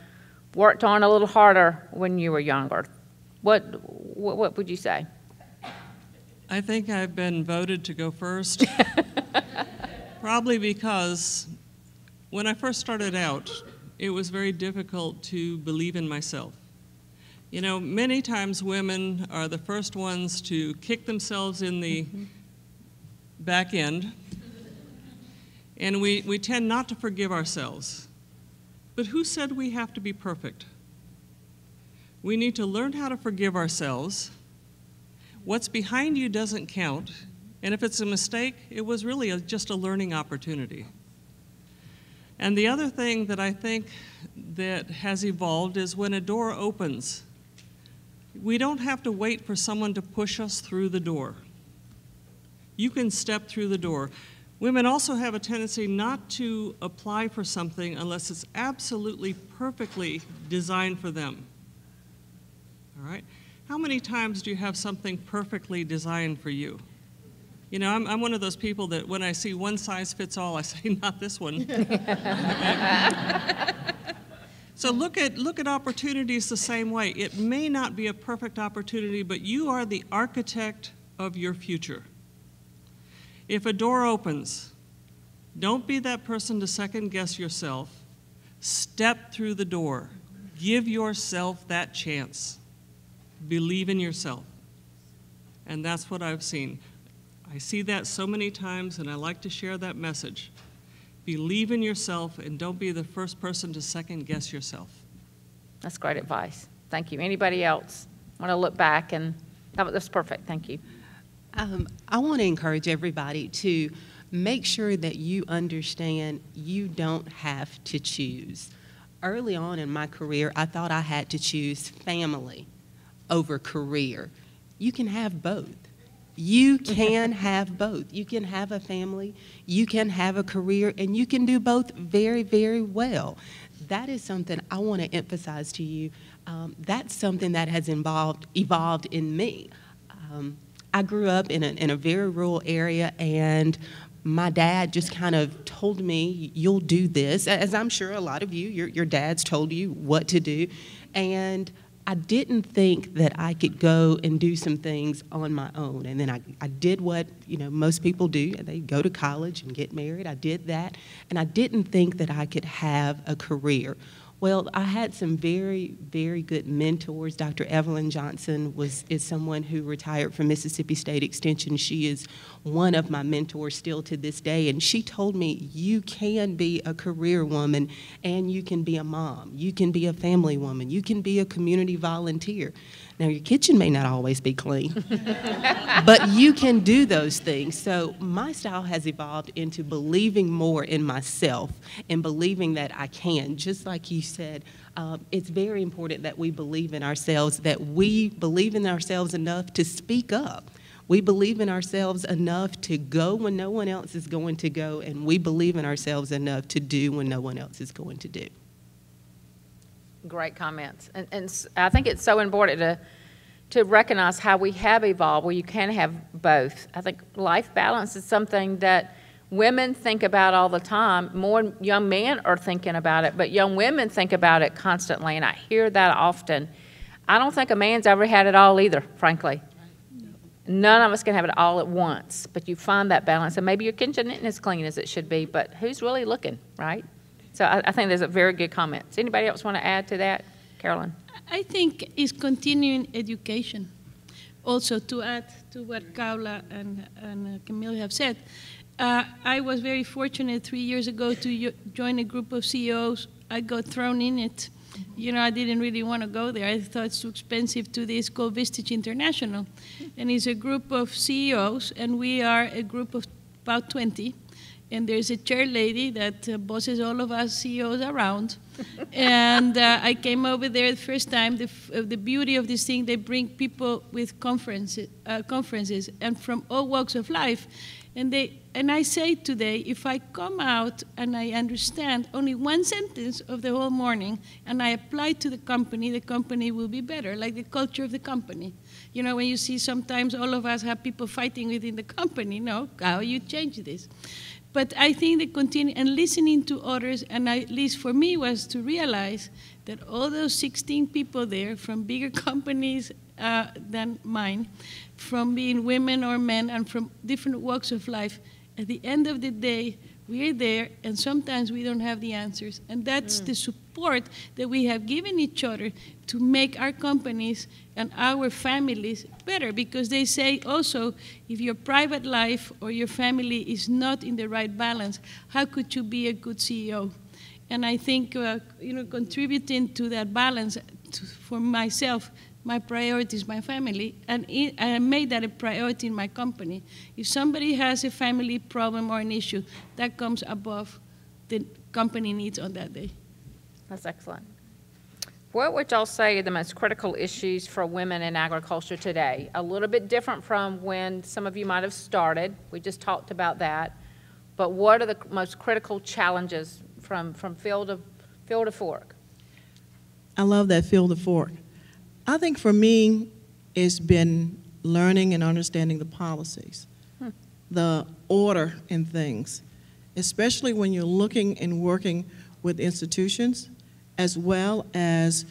worked on a little harder when you were younger? What would you say? I think I've been voted to go first, probably because when I first started out, it was very difficult to believe in myself. You know, many times women are the first ones to kick themselves in the back end, and we tend not to forgive ourselves. But who said we have to be perfect? We need to learn how to forgive ourselves. What's behind you doesn't count, and if it's a mistake, it was really just a learning opportunity. And the other thing that I think that has evolved is when a door opens, we don't have to wait for someone to push us through the door. You can step through the door. Women also have a tendency not to apply for something unless it's absolutely perfectly designed for them. All right? How many times do you have something perfectly designed for you? You know, I'm one of those people that when I see one size fits all, I say, not this one. So look at opportunities the same way. It may not be a perfect opportunity, but you are the architect of your future. If a door opens, don't be that person to second guess yourself. Step through the door. Give yourself that chance. Believe in yourself. And that's what I've seen. I see that so many times, and I like to share that message. Believe in yourself, and don't be the first person to second guess yourself. That's great advice. Thank you. Anybody else want to look back and, oh, that's perfect. Thank you. I want to encourage everybody to make sure that you understand you don't have to choose. Early on in my career, I thought I had to choose family over career. You can have both. You can have both. You can have a family, you can have a career, and you can do both very, very well. That is something I want to emphasize to you. That's something that has evolved in me. I grew up in a very rural area, and my dad just kind of told me, you'll do this, as I'm sure a lot of you, your dads told you what to do. And I didn't think that I could go and do some things on my own. And then I did what, you know, most people do. They go to college and get married. I did that. And I didn't think that I could have a career. Well, I had some very, very good mentors. Dr. Evelyn Johnson is someone who retired from Mississippi State Extension. She is one of my mentors still to this day, and she told me, you can be a career woman and you can be a mom. You can be a family woman. You can be a community volunteer. Now, your kitchen may not always be clean, but you can do those things. So my style has evolved into believing more in myself and believing that I can. Just like you said, it's very important that we believe in ourselves, that we believe in ourselves enough to speak up. We believe in ourselves enough to go when no one else is going to go, and we believe in ourselves enough to do when no one else is going to do. Great comments. And I think it's so important to recognize how we have evolved, where you can have both. I think life balance is something that women think about all the time. More young men are thinking about it, but young women think about it constantly, and I hear that often. I don't think a man's ever had it all either, frankly. None of us can have it all at once, but you find that balance, and maybe your kitchen isn't as clean as it should be, but who's really looking, right? So I think there's a very good comment. Does anybody else want to add to that? Carolyn? I think it's continuing education. Also, to add to what Carla and Camille have said, I was very fortunate 3 years ago to join a group of CEOs. I got thrown in it. You know, I didn't really want to go there. I thought it's too expensive to this, called Vistage International. And it's a group of CEOs, and we are a group of about 20. And there's a chair lady that bosses all of us CEOs around. And I came over there the first time. The beauty of this thing, they bring people with conferences and from all walks of life. And I say today, if I come out and I understand only one sentence of the whole morning and I apply to the company will be better, like the culture of the company. You know, when you see sometimes all of us have people fighting within the company, no, how you change this? But I think the continue and listening to others, and at least for me, was to realize that all those 16 people there from bigger companies than mine, from being women or men, and from different walks of life, at the end of the day, we're there, and sometimes we don't have the answers. And that's the support that we have given each other to make our companies and our families better. Because they say also, if your private life or your family is not in the right balance, how could you be a good CEO? And I think, contributing to that balance for myself, my priority is my family, and I made that a priority in my company. If somebody has a family problem or an issue, that comes above the company needs on that day. That's excellent. What would y'all say are the most critical issues for women in agriculture today? A little bit different from when some of you might have started. We just talked about that. But what are the most critical challenges from field to fork? I love that field to fork. I think for me, it's been learning and understanding the policies, the order in things, especially when you're looking and working with institutions, as well as,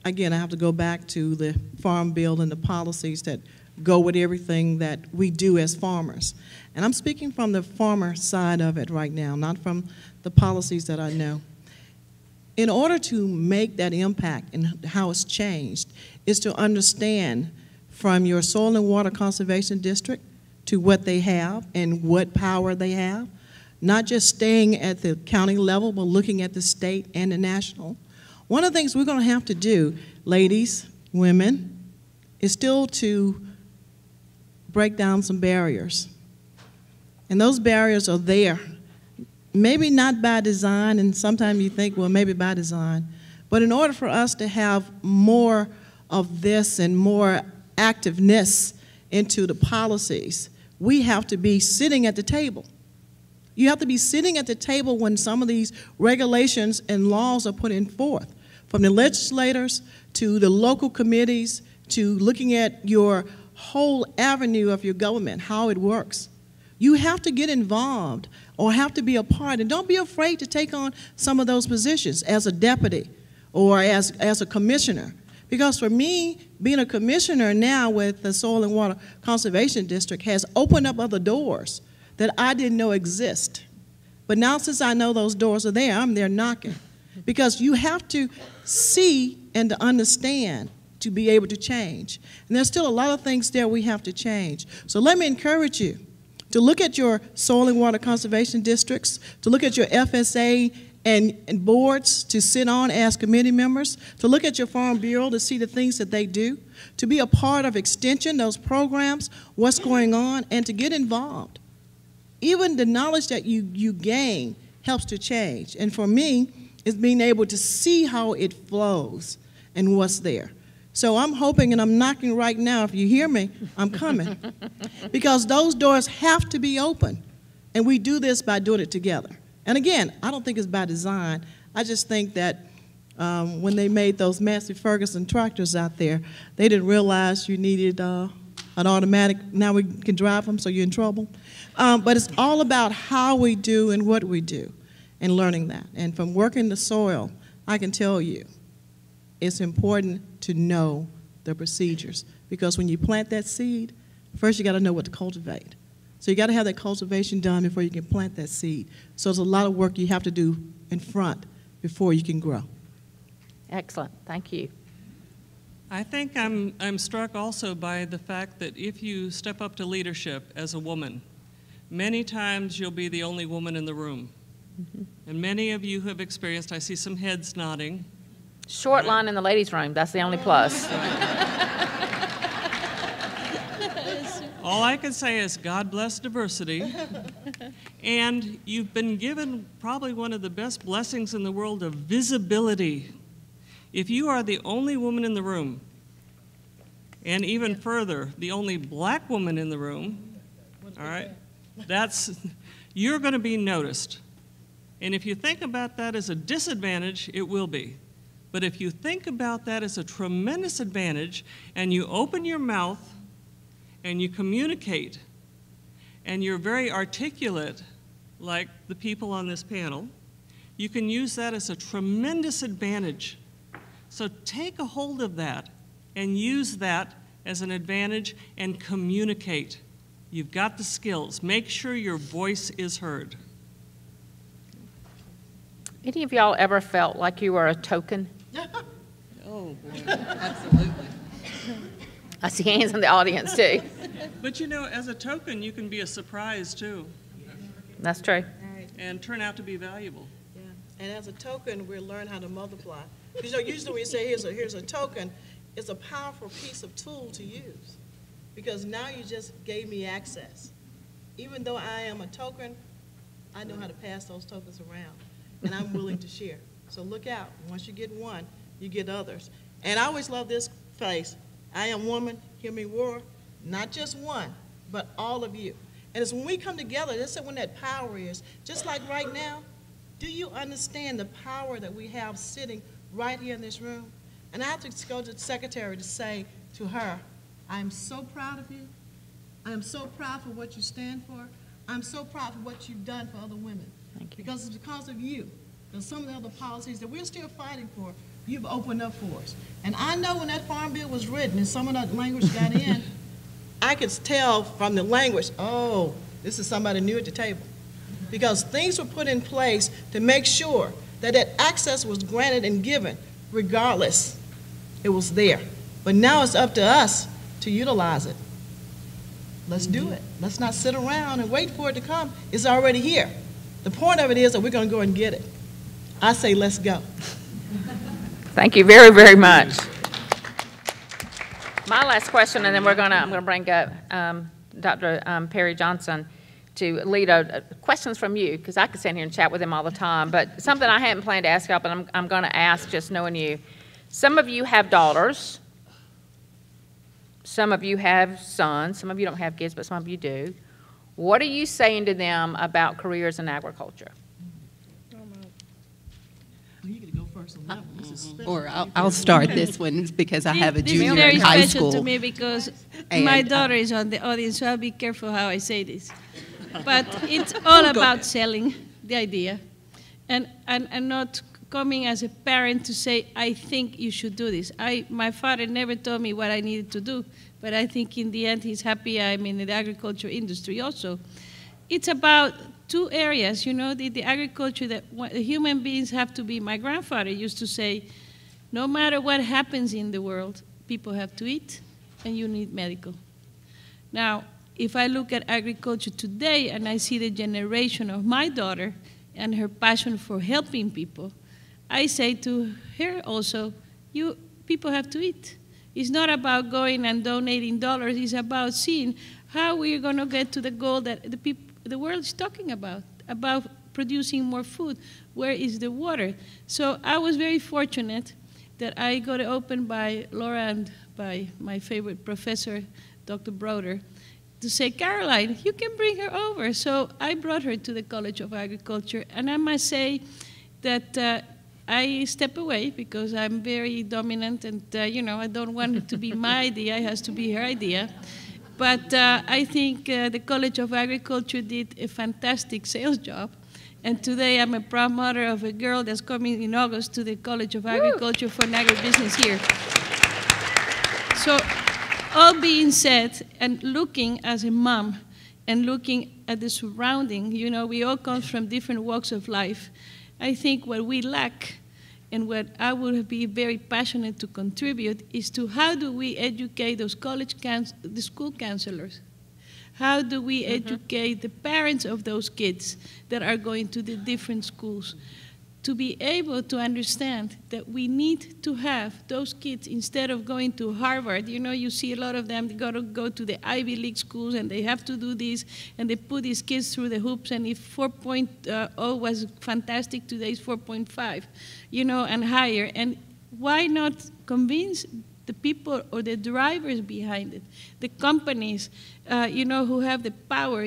again, I have to go back to the Farm Bill and the policies that go with everything that we do as farmers. And I'm speaking from the farmer side of it right now, not from the policies that I know. In order to make that impact and how it's changed is to understand from your soil and water conservation district to what they have and what power they have, not just staying at the county level, but looking at the state and the national. One of the things we're going to have to do, ladies, women, is still to break down some barriers. And those barriers are there. Maybe not by design, and sometimes you think, well, maybe by design. But in order for us to have more of this and more activeness into the policies, we have to be sitting at the table. You have to be sitting at the table when some of these regulations and laws are put in forth, from the legislators to the local committees to looking at your whole avenue of your government, how it works. You have to get involved or have to be a part, and don't be afraid to take on some of those positions as a deputy or as a commissioner. Because for me, being a commissioner now with the Soil and Water Conservation District has opened up other doors that I didn't know exist. But now since I know those doors are there, I'm there knocking. Because you have to see and to understand to be able to change. And there's still a lot of things there we have to change. So let me encourage you to look at your soil and water conservation districts, to look at your FSA and boards to sit on as committee members, to look at your Farm Bureau to see the things that they do, to be a part of extension, those programs, what's going on, and to get involved. Even the knowledge that you gain helps to change. And for me, it's being able to see how it flows and what's there. So I'm hoping, and I'm knocking right now, if you hear me, I'm coming. Because those doors have to be open. And we do this by doing it together. And again, I don't think it's by design. I just think that when they made those Massey Ferguson tractors out there, they didn't realize you needed an automatic. Now we can drive them, so you're in trouble. But it's all about how we do and what we do and learning that. And from working the soil, I can tell you, it's important to know the procedures. Because when you plant that seed, first you got to know what to cultivate. So you got to have that cultivation done before you can plant that seed. So there's a lot of work you have to do in front before you can grow. Excellent. Thank you. I think I'm struck also by the fact that if you step up to leadership as a woman, many times you'll be the only woman in the room. Mm-hmm. And many of you have experienced, I see some heads nodding. Short line in the ladies' room, that's the only plus. All I can say is God bless diversity. And you've been given probably one of the best blessings in the world of visibility. If you are the only woman in the room, and even further, the only black woman in the room, all right? You're going to be noticed. And if you think about that as a disadvantage, it will be. But if you think about that as a tremendous advantage, and you open your mouth, and you communicate, and you're very articulate, like the people on this panel, you can use that as a tremendous advantage. So take a hold of that and use that as an advantage and communicate. You've got the skills. Make sure your voice is heard. Any of y'all ever felt like you were a token? Oh, boy, absolutely. I see hands in the audience, too. But you know, as a token, you can be a surprise, too. That's true. And turn out to be valuable. Yeah. And as a token, we'll learn how to multiply. Because usually when you say here's a token, it's a powerful piece of tool to use. Because now you just gave me access. Even though I am a token, I know how to pass those tokens around. And I'm willing to share. So look out. Once you get one, you get others. And I always love this phrase. I am woman, hear me roar. Not just one, but all of you. And it's when we come together, that's when that power is. Just like right now, do you understand the power that we have sitting right here in this room? And I have to go to the secretary to say to her, I am so proud of you. I am so proud for what you stand for. I'm so proud for what you've done for other women. Thank you. Because it's because of you. And some of the other policies that we're still fighting for, you've opened up for us. And I know when that farm bill was written and some of that language got in, I could tell from the language, oh, this is somebody new at the table. Because things were put in place to make sure that that access was granted and given, regardless. It was there. But now it's up to us to utilize it. Let's do it. Let's not sit around and wait for it to come. It's already here. The point of it is that we're going to go and get it. I say let's go. Thank you very, very much. My last question, and then I'm going to bring up Dr. Perry Johnson to lead questions from you, because I could stand here and chat with him all the time. But something I hadn't planned to ask y'all, but I'm going to ask just knowing you. Some of you have daughters. Some of you have sons. Some of you don't have kids, but some of you do. What are you saying to them about careers in agriculture? You get to go first on that one. This is special. Or I'll start this one because I have a junior This in is high very special school. to me because And, my daughter is on the audience, so I'll be careful how I say this. But it's all about selling the idea and not coming as a parent to say, I think you should do this. My father never told me what I needed to do, but I think in the end he's happy I'm in the agriculture industry also. It's about two areas, you know, the agriculture that the human beings have to be. My grandfather used to say, no matter what happens in the world, people have to eat and you need medical. Now, if I look at agriculture today and I see the generation of my daughter and her passion for helping people, I say to her also, people have to eat. It's not about going and donating dollars, it's about seeing how we're going to get to the goal that the world is talking about producing more food. Where is the water? So I was very fortunate that I got opened by Laura and by my favorite professor, Dr. Broder, to say, Caroline, you can bring her over. So I brought her to the College of Agriculture, and I must say that I step away because I'm very dominant and, I don't want it to be my idea, it has to be her idea. But I think the College of Agriculture did a fantastic sales job. And today I'm a proud mother of a girl that's coming in August to the College of Agriculture for an agribusiness here. So all being said, and looking as a mom and looking at the surrounding, we all come from different walks of life. I think what we lack and what I would be very passionate to contribute is to how do we educate those the school counselors? How do we educate the parents of those kids that are going to the different schools to be able to understand that we need to have those kids, instead of going to Harvard, you see a lot of them, they go to the Ivy League schools and they have to do this, and they put these kids through the hoops, and if 4.0 was fantastic, today is 4.5, and higher. And why not convince the people or the drivers behind it, the companies, who have the power,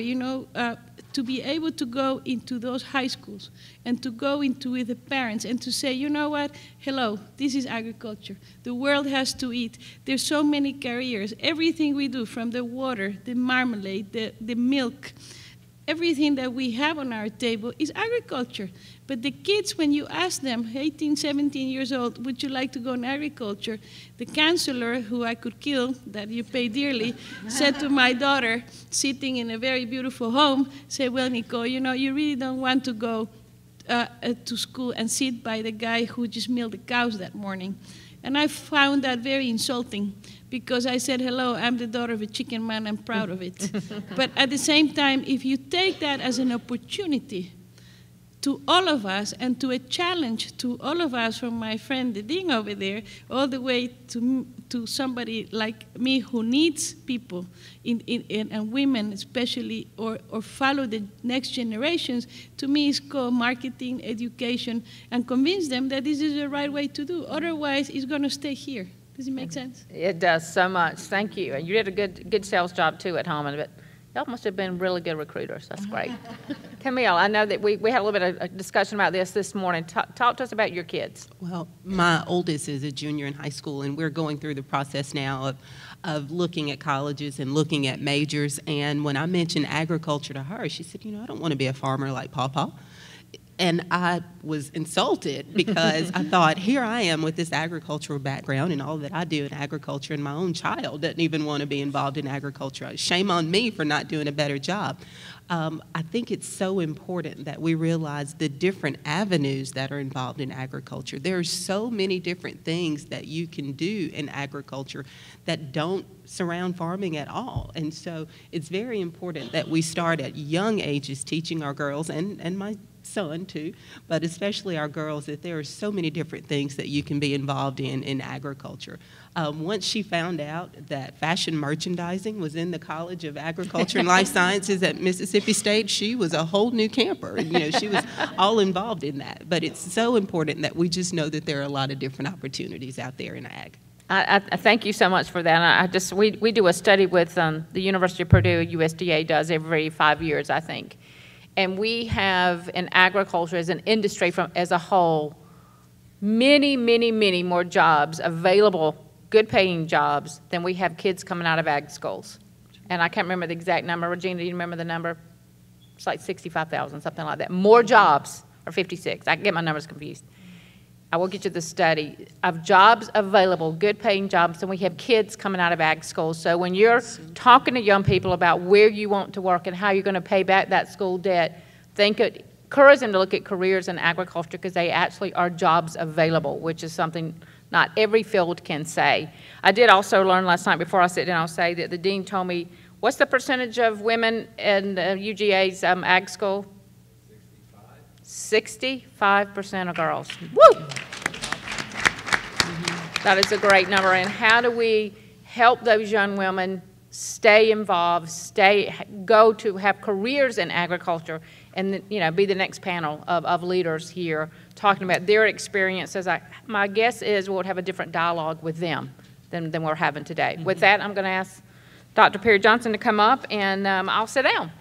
to be able to go into those high schools and to go into with the parents and to say, you know what, hello, this is agriculture. The world has to eat. There's so many careers. Everything we do, from the water, the marmalade, the milk, everything that we have on our table is agriculture. But the kids, when you ask them, 18, 17 years old, would you like to go in agriculture? The counselor, who I could kill, that you pay dearly, said to my daughter, sitting in a very beautiful home, said, well, Nicole, you know, you really don't want to go to school and sit by the guy who just milked the cows that morning. And I found that very insulting, because I said, hello, I'm the daughter of a chicken man, I'm proud of it. But at the same time, if you take that as an opportunity to all of us and to a challenge to all of us, from my friend the dean over there, all the way to somebody like me who needs people and women especially, or follow the next generations, to me is called marketing, education, and convince them that this is the right way to do. Otherwise, it's going to stay here. Does it make sense? It does so much. Thank you. You did a good sales job too at home, but y'all must have been really good recruiters. That's great. Camille, I know that we had a little bit of a discussion about this morning. Talk to us about your kids. Well, my oldest is a junior in high school, and we're going through the process now of looking at colleges and looking at majors. And when I mentioned agriculture to her, she said, you know, I don't want to be a farmer like Pawpaw. And I was insulted, because I thought, here I am with this agricultural background and all that I do in agriculture, and my own child doesn't even want to be involved in agriculture. Shame on me for not doing a better job. I think it's so important that we realize the different avenues that are involved in agriculture. There are so many different things that you can do in agriculture that don't surround farming at all. And so it's very important that we start at young ages teaching our girls, and my son too, but especially our girls, that there are so many different things that you can be involved in agriculture. Once she found out that fashion merchandising was in the College of Agriculture and Life Sciences at Mississippi State, she was a whole new camper. You know, she was all involved in that. But it's so important that we just know that there are a lot of different opportunities out there in ag. I thank you so much for that. We do a study with the University of Purdue, USDA does every 5 years, I think. And we have in agriculture as an industry as a whole, many, many, many more jobs available, good paying jobs, than we have kids coming out of ag schools. And I can't remember the exact number. Regina, do you remember the number? It's like 65,000, something like that. More jobs, or 56. I get my numbers confused. I will get you the study of jobs available, good paying jobs, and we have kids coming out of ag schools. So when you're talking to young people about where you want to work and how you're going to pay back that school debt, encourage them to look at careers in agriculture, because they actually are jobs available, which is something not every field can say. I did also learn last night, before I sit down, I'll say that the dean told me, what's the percentage of women in UGA's ag school? 65% of girls. Woo! That is a great number. And how do we help those young women stay involved, go to have careers in agriculture, and be the next panel of leaders here talking about their experiences? My guess is we'll have a different dialogue with them than we're having today. With that, I'm going to ask Dr. Perry Johnson to come up, and I'll sit down.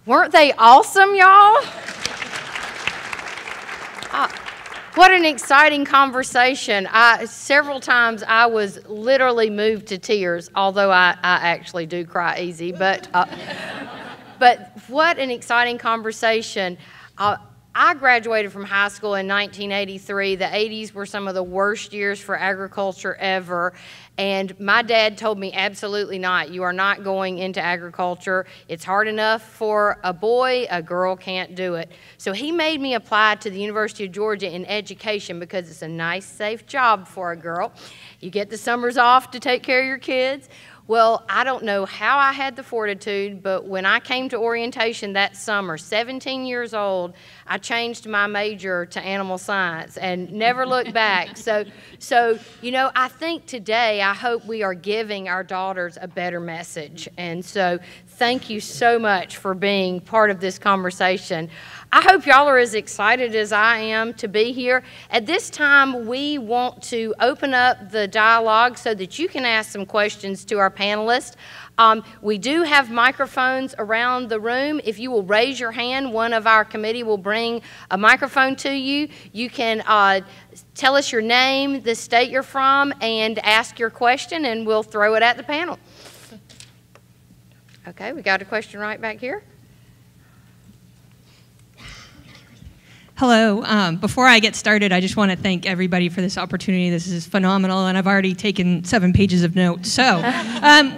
Weren't they awesome, y'all? What an exciting conversation. Several times I was literally moved to tears, although I actually do cry easy. But what an exciting conversation. I graduated from high school in 1983. The 80s were some of the worst years for agriculture ever. And my dad told me, absolutely not. You are not going into agriculture. It's hard enough for a boy. A girl can't do it. So he made me apply to the University of Georgia in education, because it's a nice, safe job for a girl. You get the summers off to take care of your kids. Well, I don't know how I had the fortitude, but when I came to orientation that summer, 17 years old, I changed my major to animal science and never looked back. So I think today, I hope we are giving our daughters a better message. And so thank you so much for being part of this conversation. I hope y'all are as excited as I am to be here. At this time, we want to open up the dialogue so that you can ask some questions to our panelists. We do have microphones around the room. If you will raise your hand, one of our committee will bring a microphone to you. You can tell us your name, the state you're from, and ask your question, and we'll throw it at the panel. Okay, we got a question right back here. Hello. Before I get started, I just want to thank everybody for this opportunity. This is phenomenal, and I've already taken 7 pages of notes. So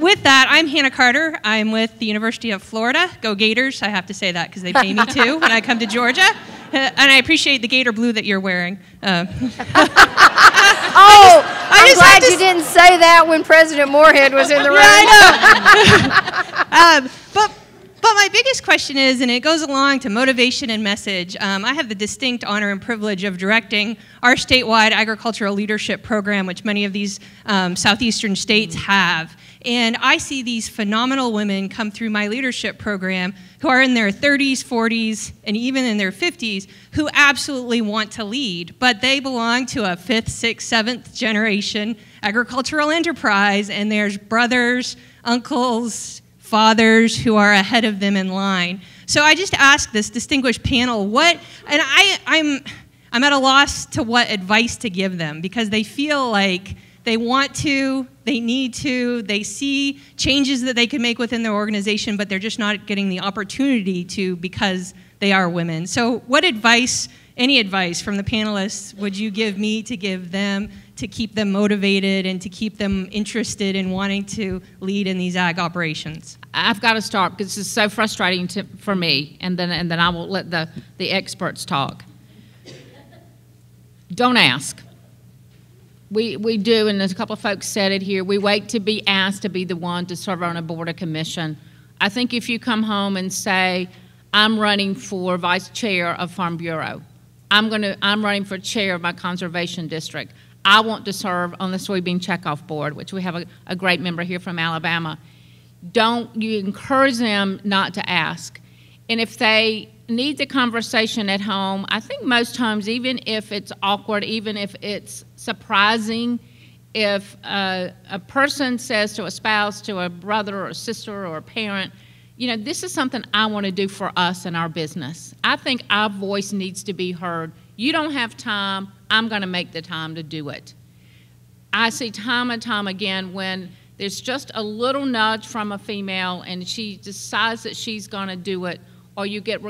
with that, I'm Hannah Carter. I'm with the University of Florida. Go Gators. I have to say that because they pay me too when I come to Georgia. And I appreciate the gator blue that you're wearing. I'm glad you didn't say that when President Moorhead was in the room. Yeah, I know. But my biggest question is, and it goes along to motivation and message, I have the distinct honor and privilege of directing our statewide agricultural leadership program, which many of these southeastern states have. And I see these phenomenal women come through my leadership program who are in their 30s, 40s, and even in their 50s, who absolutely want to lead, but they belong to a 5th, 6th, 7th generation agricultural enterprise, and there's brothers, uncles, fathers who are ahead of them in line. So I just ask this distinguished panel, I'm at a loss to what advice to give them, because they feel like they want to, they need to, they see changes that they can make within their organization, but they're just not getting the opportunity to because they are women. So what advice, any advice from the panelists would you give me to give them to keep them motivated and to keep them interested in wanting to lead in these ag operations? I've got to start because this is so frustrating for me, and then I will let the experts talk. Don't ask. We do, and there's a couple of folks said it here, we wait to be asked to be the one to serve on a board or commission. I think if you come home and say, I'm running for vice chair of Farm Bureau, I'm running for chair of my conservation district, I want to serve on the soybean checkoff board, which we have a great member here from Alabama. You encourage them not to ask. And if they need the conversation at home, I think most times, even if it's awkward, even if it's surprising, if a person says to a spouse, to a brother or a sister or a parent, you know, this is something I want to do for us and our business. I think our voice needs to be heard. You don't have time, I'm going to make the time to do it. I see time and time again when there's just a little nudge from a female and she decides that she's going to do it, or you get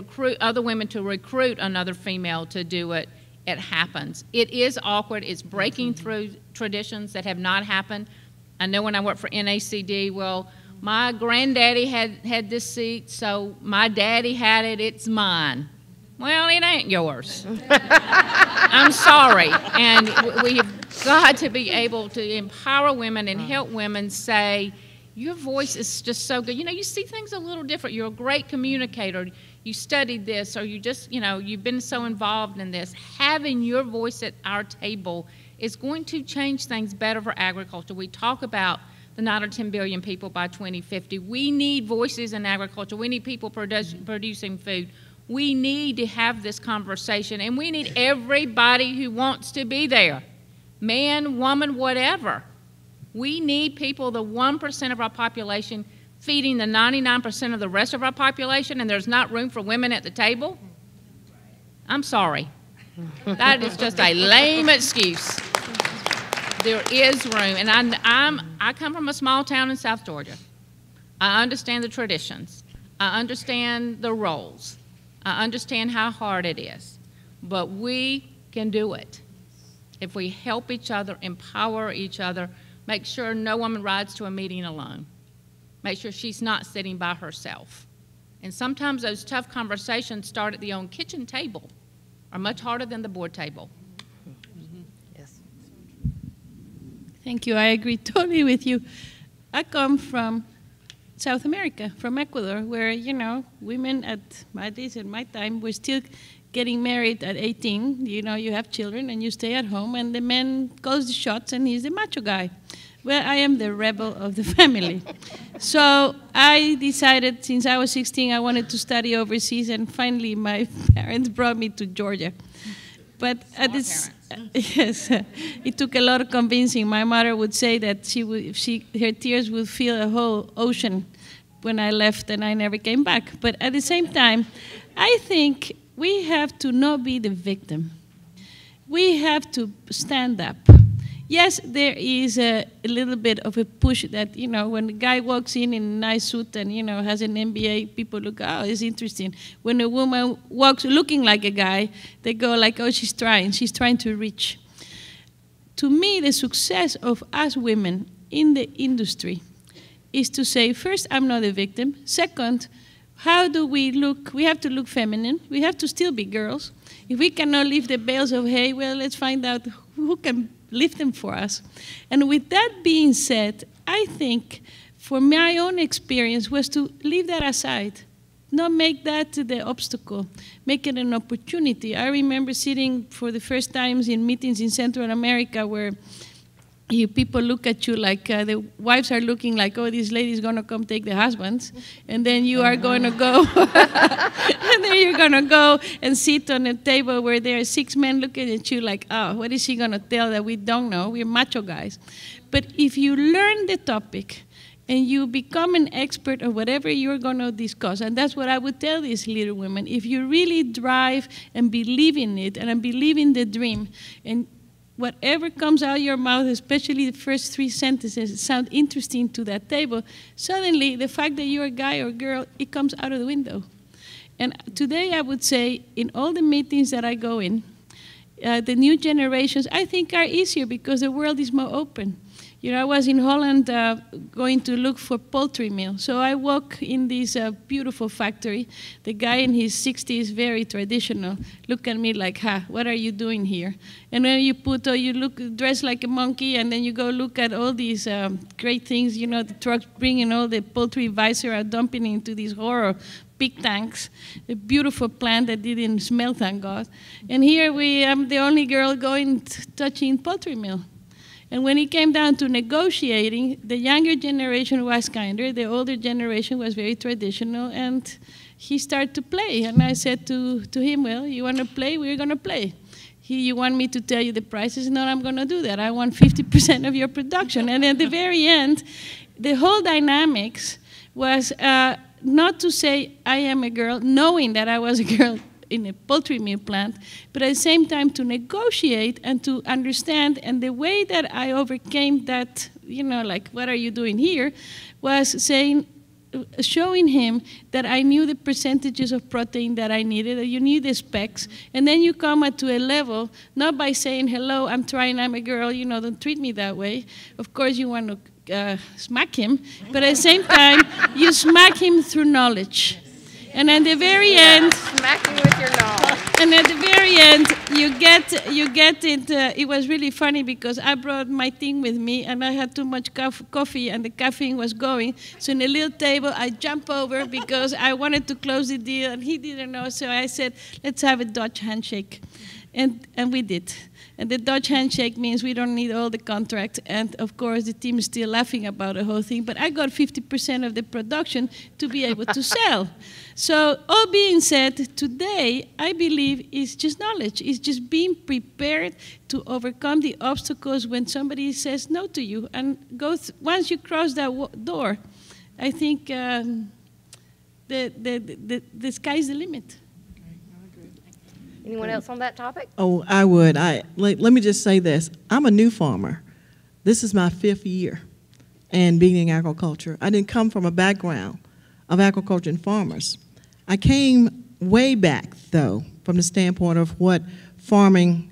other women to recruit another female to do it, it happens. It is awkward. It's breaking through traditions that have not happened. I know when I worked for NACD, well, my granddaddy had this seat, so my daddy had it, it's mine. Well, it ain't yours. I'm sorry. And we've got to be able to empower women and help women say, your voice is just so good. You know, you see things a little different. You're a great communicator. You studied this, or you just, you know, you've been so involved in this. Having your voice at our table is going to change things better for agriculture. We talk about the 9 or 10 billion people by 2050. We need voices in agriculture. We need people producing food. We need to have this conversation, and we need everybody who wants to be there, man, woman, whatever. We need people, the 1% of our population, feeding the 99% of the rest of our population, and there's not room for women at the table? I'm sorry. That is just a lame excuse. There is room, and I come from a small town in South Georgia. I understand the traditions. I understand the roles. I understand how hard it is, but we can do it if we help each other, empower each other, make sure no woman rides to a meeting alone, make sure she's not sitting by herself. And sometimes those tough conversations start at the own kitchen table are much harder than the board table. Yes. Thank you. I agree totally with you. I come from South America, from Ecuador, where, you know, women at my days and my time were still getting married at 18. You know, you have children and you stay at home, and the man calls the shots and he's the macho guy. Well, I am the rebel of the family. So I decided since I was 16 I wanted to study overseas, and finally my parents brought me to Georgia. But at this, yes, it took a lot of convincing. My mother would say that her tears would fill a whole ocean when I left and I never came back. But at the same time, I think we have to not be the victim. We have to stand up. Yes, there is a little bit of a push that, you know, when a guy walks in a nice suit and, you know, has an MBA, people look, oh, it's interesting. When a woman walks looking like a guy, they go like, oh, she's trying to reach. To me, the success of us women in the industry is to say, first, I'm not a victim. Second, how do we look? We have to look feminine. We have to still be girls. If we cannot lift the bales of hay, well, let's find out who can lift them for us. And with that being said, I think for my own experience was to leave that aside, not make that the obstacle, make it an opportunity. I remember sitting for the first times in meetings in Central America where people look at you like the wives are looking like, oh, this lady's going to come take the husbands, and then you are going to go, and then you're going to go and sit on a table where there are 6 men looking at you like, oh, what is she going to tell that we don't know? We're macho guys. But if you learn the topic and you become an expert of whatever you're going to discuss, and that's what I would tell these little women, if you really drive and believe in it and believe in the dream, and whatever comes out of your mouth, especially the first 3 sentences, sound interesting to that table, suddenly the fact that you're a guy or girl, it comes out of the window. And today I would say in all the meetings that I go in, the new generations, I think, are easier because the world is more open. You know, I was in Holland going to look for poultry meal. So I walk in this beautiful factory. The guy in his 60s, very traditional, look at me like, ha, what are you doing here? And then you you look dressed like a monkey, and then you go look at all these great things, you know, the trucks bringing all the poultry viscera, dumping into these horror big tanks, a beautiful plant that didn't smell, thank God. And here I'm the only girl going touching poultry meal. And when it came down to negotiating, the younger generation was kinder, the older generation was very traditional, and he started to play. And I said to him, well, you want to play? We're going to play. You want me to tell you the prices? No, I'm going to do that. I want 50% of your production. And at the very end, the whole dynamics was not to say I am a girl, knowing that I was a girl in a poultry meal plant, but at the same time to negotiate and to understand. And the way that I overcame that, you know, like, what are you doing here, was showing him that I knew the percentages of protein that I needed, that you knew the specs, and then you come to a level, not by saying, hello, I'm a girl, you know, don't treat me that way. Of course you want to smack him, but at the same time, you smack him through knowledge. And at the very end, smacking with your knowledge. And at the very end, you get it. It was really funny because I brought my thing with me, and I had too much coffee, and the caffeine was going. So in a little table, I jump over because I wanted to close the deal, and he didn't know. So I said, let's have a Dutch handshake, and we did. And the Dutch handshake means we don't need all the contract. And of course, the team is still laughing about the whole thing. But I got 50% of the production to be able to sell. So all being said, today, I believe is just knowledge. It's just being prepared to overcome the obstacles when somebody says no to you. And once you cross that door, I think the sky's the limit. Anyone else on that topic? Oh, I would. Let me just say this. I'm a new farmer. This is my 5th year in being in agriculture. I didn't come from a background of agriculture and farmers. I came way back, though, from the standpoint of what farming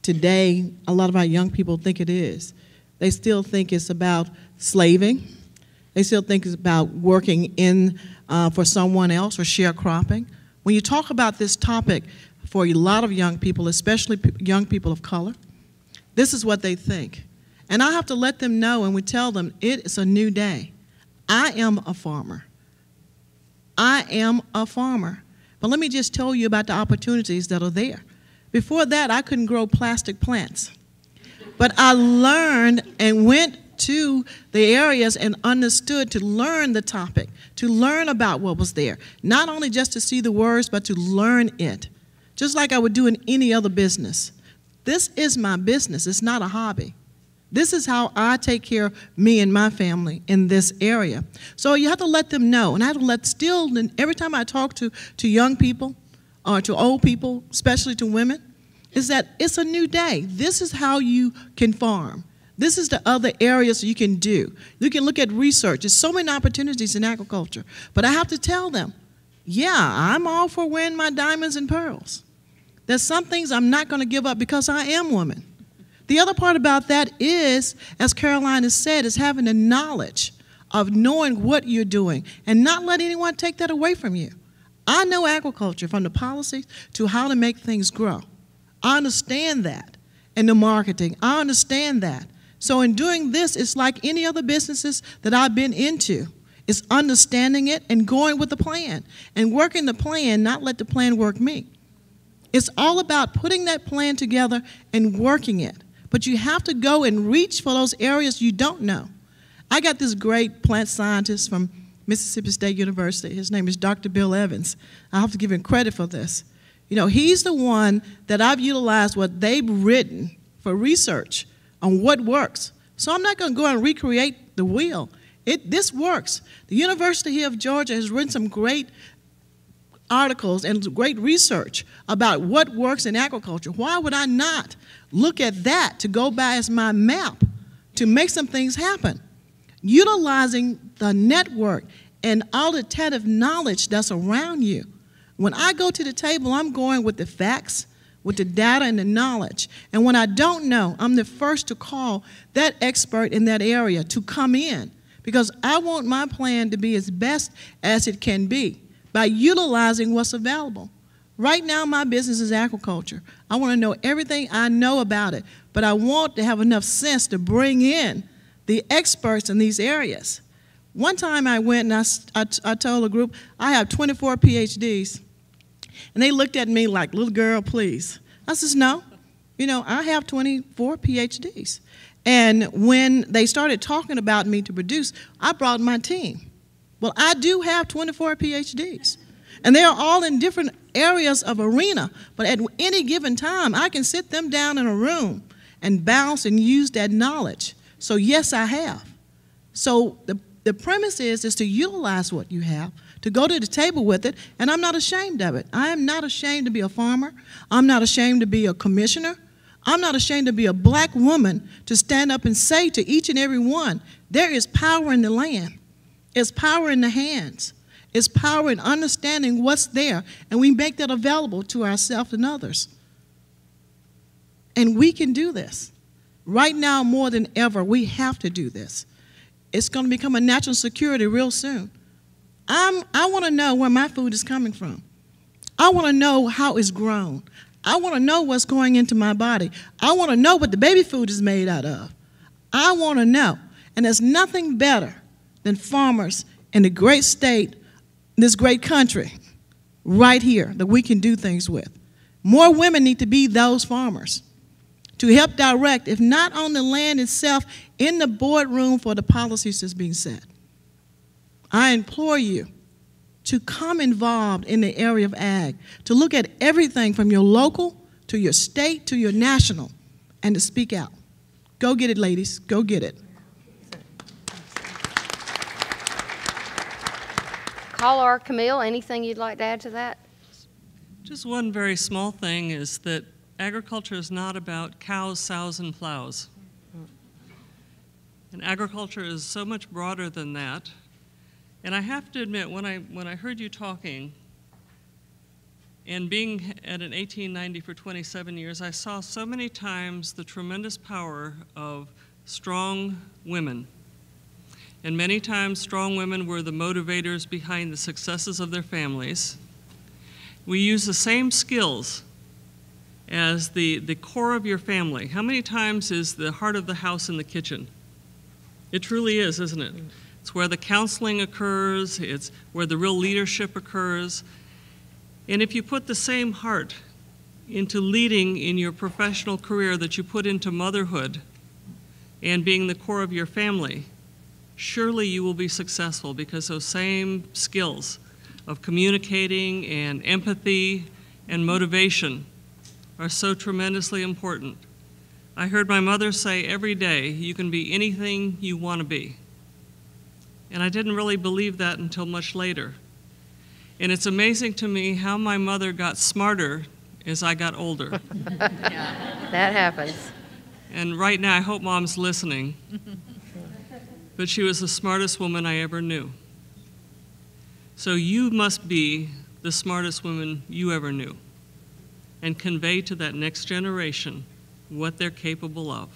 today, a lot of our young people think it is. They still think it's about slaving. They still think it's about working for someone else or sharecropping. When you talk about this topic for a lot of young people, especially young people of color, this is what they think. And I have to let them know, and we tell them, it is a new day. I am a farmer. I am a farmer. But let me just tell you about the opportunities that are there. Before that, I couldn't grow plastic plants. But I learned and went went to the areas and understood to learn the topic, to learn about what was there. Not only just to see the words, but to learn it. Just like I would do in any other business. This is my business. It's not a hobby. This is how I take care of me and my family in this area. So you have to let them know. And I have to let still, every time I talk to young people or to old people, especially to women, is that it's a new day. This is how you can farm. This is the other areas you can do. You can look at research. There's so many opportunities in agriculture. But I have to tell them, yeah, I'm all for wearing my diamonds and pearls. There's some things I'm not going to give up because I am woman. The other part about that is, as Caroline has said, is having the knowledge of knowing what you're doing and not let anyone take that away from you. I know agriculture, from the policies to how to make things grow. I understand that. And the marketing, I understand that. So in doing this, it's like any other businesses that I've been into. It's understanding it and going with the plan and working the plan, not let the plan work me. It's all about putting that plan together and working it. But you have to go and reach for those areas you don't know. I got this great plant scientist from Mississippi State University. His name is Dr. Bill Evans. I have to give him credit for this. You know, he's the one that I've utilized what they've written for research on what works. So I'm not going to go and recreate the wheel. This works. The University here of Georgia has written some great articles and great research about what works in agriculture. Why would I not look at that to go by as my map to make some things happen? Utilizing the network and auditative knowledge that's around you. When I go to the table, I'm going with the facts, with the data and the knowledge. And when I don't know, I'm the first to call that expert in that area to come in, because I want my plan to be as best as it can be by utilizing what's available. Right now, my business is agriculture. I want to know everything I know about it, but I want to have enough sense to bring in the experts in these areas. One time I went and I told a group, I have 24 PhDs. And they looked at me like, little girl, please. I says, no, I have 24 PhDs. And when they started talking about me to produce, I brought my team. Well, I do have 24 PhDs. And they are all in different areas of arena. But at any given time, I can sit them down in a room and bounce and use that knowledge. So yes, I have. So the premise is to utilize what you have, to go to the table with it, and I'm not ashamed of it. I am not ashamed to be a farmer. I'm not ashamed to be a commissioner. I'm not ashamed to be a black woman to stand up and say to each and every one, there is power in the land. It's power in the hands. It's power in understanding what's there, and we make that available to ourselves and others. And we can do this. Right now, more than ever, we have to do this. It's going to become a national security real soon. I want to know where my food is coming from. I want to know how it's grown. I want to know what's going into my body. I want to know what the baby food is made out of. I want to know. And there's nothing better than farmers in the great state, this great country, right here, that we can do things with. More women need to be those farmers to help direct, if not on the land itself, in the boardroom for the policies that's being set. I implore you to come involved in the area of ag, to look at everything from your local to your state to your national, and to speak out. Go get it, ladies. Go get it. Paula or Camille, anything you'd like to add to that? Just one very small thing is that agriculture is not about cows, sows, and plows. And agriculture is so much broader than that. And I have to admit, when I heard you talking, and being at an 1890 for 27 years, I saw so many times the tremendous power of strong women. And many times strong women were the motivators behind the successes of their families. We use the same skills as the core of your family. How many times is the heart of the house in the kitchen? It truly is, isn't it? It's where the counseling occurs, it's where the real leadership occurs. And if you put the same heart into leading in your professional career that you put into motherhood, and being the core of your family, surely you will be successful, because those same skills of communicating and empathy and motivation are so tremendously important. I heard my mother say every day, you can be anything you want to be. And I didn't really believe that until much later. And it's amazing to me how my mother got smarter as I got older. That happens. And right now, I hope Mom's listening. But she was the smartest woman I ever knew. So you must be the smartest woman you ever knew, and convey to that next generation what they're capable of.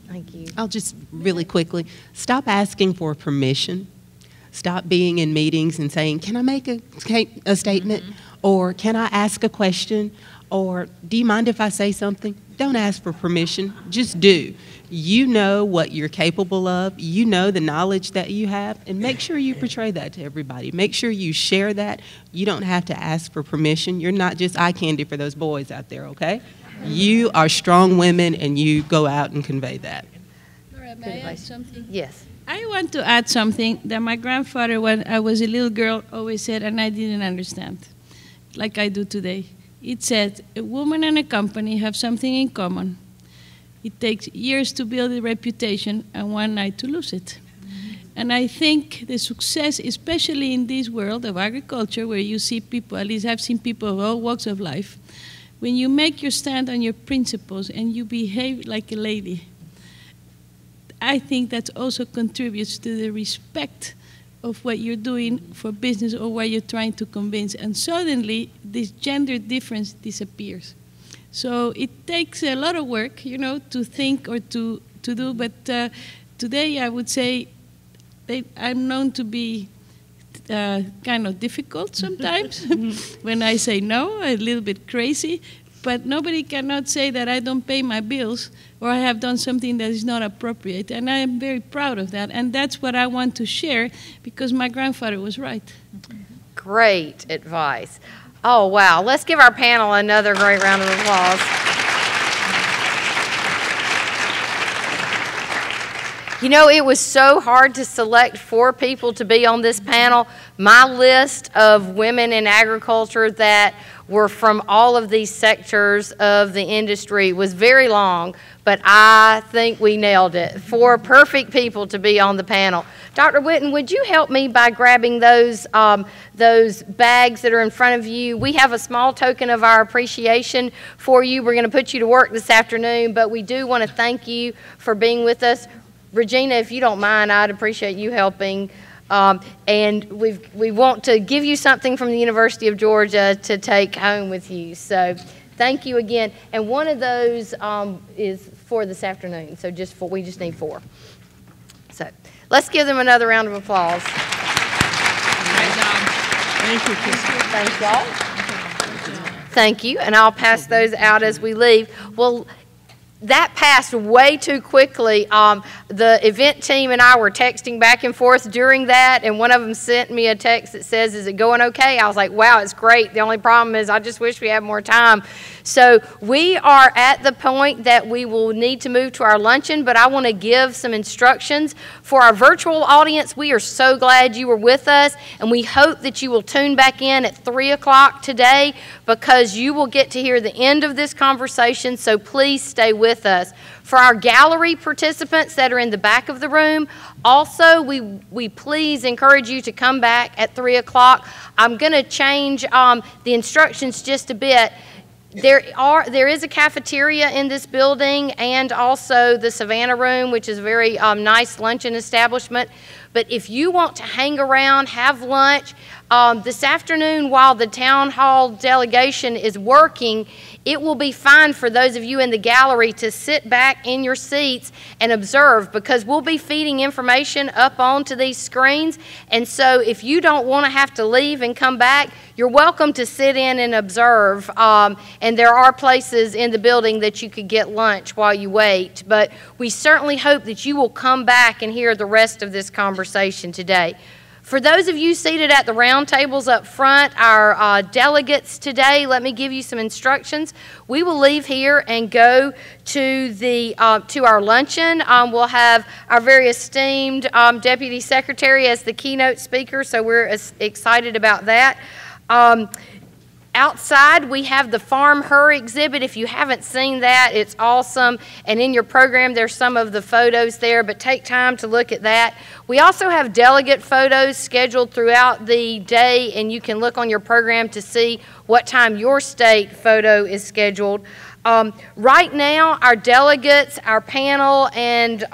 Thank you. I'll just really quickly, stop asking for permission. Stop being in meetings and saying, can I make a statement? Or can I ask a question? Or do you mind if I say something? Don't ask for permission, just do. You know what you're capable of, you know the knowledge that you have, and make sure you portray that to everybody. Make sure you share that. You don't have to ask for permission. You're not just eye candy for those boys out there, okay? You are strong women, and you go out and convey that. Laura, may I add something? Yes. I want to add something that my grandfather, when I was a little girl, always said, and I didn't understand, like I do today. It said, a woman and a company have something in common. It takes years to build a reputation and one night to lose it. And I think the success, especially in this world of agriculture, where you see people, at least I've seen people of all walks of life, when you make your stand on your principles and you behave like a lady, I think that also contributes to the respect of what you're doing for business or what you're trying to convince. And suddenly, this gender difference disappears. So it takes a lot of work, you know, to think or to do. But today, I would say I'm known to be kind of difficult sometimes when I say no, a little bit crazy. But nobody cannot say that I don't pay my bills or I have done something that is not appropriate. And I am very proud of that. And that's what I want to share, because my grandfather was right. Great advice. Oh, wow. Let's give our panel another great round of applause. You know, it was so hard to select 4 people to be on this panel. My list of women in agriculture that were from all of these sectors of the industry was very long, but I think we nailed it. 4 perfect people to be on the panel. Dr. Whitten, would you help me by grabbing those bags that are in front of you? We have a small token of our appreciation for you. We're going to put you to work this afternoon, but we do want to thank you for being with us. Regina, if you don't mind, I'd appreciate you helping. And we want to give you something from the University of Georgia to take home with you. So thank you again. And one of those is for this afternoon. So we just need 4. So let's give them another round of applause. Thank you, Kristen. Thank y'all. Thank you. And I'll pass those out as we leave. Well, that passed way too quickly. The event team and I were texting back and forth during that, and one of them sent me a text that says, "Is it going okay?" I was like, wow, it's great. The only problem is I just wish we had more time. So we are at the point that we will need to move to our luncheon, but I want to give some instructions for our virtual audience. We are so glad you were with us, and we hope that you will tune back in at 3 o'clock today, because you will get to hear the end of this conversation, so please stay with us. For our gallery participants that are in the back of the room, also we please encourage you to come back at 3 o'clock. I'm going to change the instructions just a bit. There is a cafeteria in this building, and also the Savannah Room, which is a very nice luncheon establishment. But if you want to hang around, have lunch, this afternoon while the town hall delegation is working, it will be fine for those of you in the gallery to sit back in your seats and observe, because we'll be feeding information up onto these screens. And so if you don't want to have to leave and come back, you're welcome to sit in and observe. And there are places in the building that you could get lunch while you wait. But we certainly hope that you will come back and hear the rest of this conversation today. For those of you seated at the round tables up front, our delegates today, let me give you some instructions. We will leave here and go to our luncheon. We'll have our very esteemed Deputy Secretary as the keynote speaker, so we're excited about that. Outside, we have the Farm Her exhibit. If you haven't seen that, it's awesome. And in your program, there's some of the photos there, but take time to look at that. We also have delegate photos scheduled throughout the day, and you can look on your program to see what time your state photo is scheduled. Right now, our delegates, our panel, and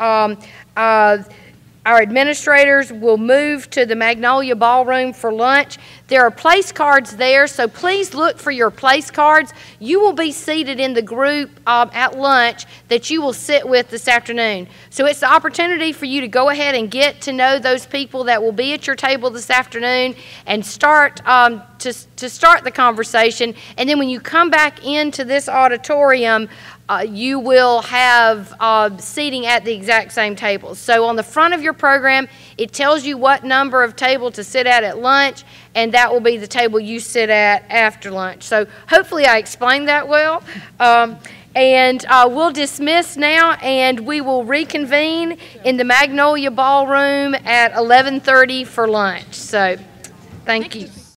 our administrators will move to the Magnolia Ballroom for lunch. There are place cards there, so please look for your place cards. You will be seated in the group at lunch that you will sit with this afternoon. So it's the opportunity for you to go ahead and get to know those people that will be at your table this afternoon and start to start the conversation. And then when you come back into this auditorium, you will have seating at the exact same tables. So on the front of your program, it tells you what number of table to sit at lunch, and that will be the table you sit at after lunch. So hopefully I explained that well. And we'll dismiss now, and we will reconvene in the Magnolia Ballroom at 11:30 for lunch. So thank you.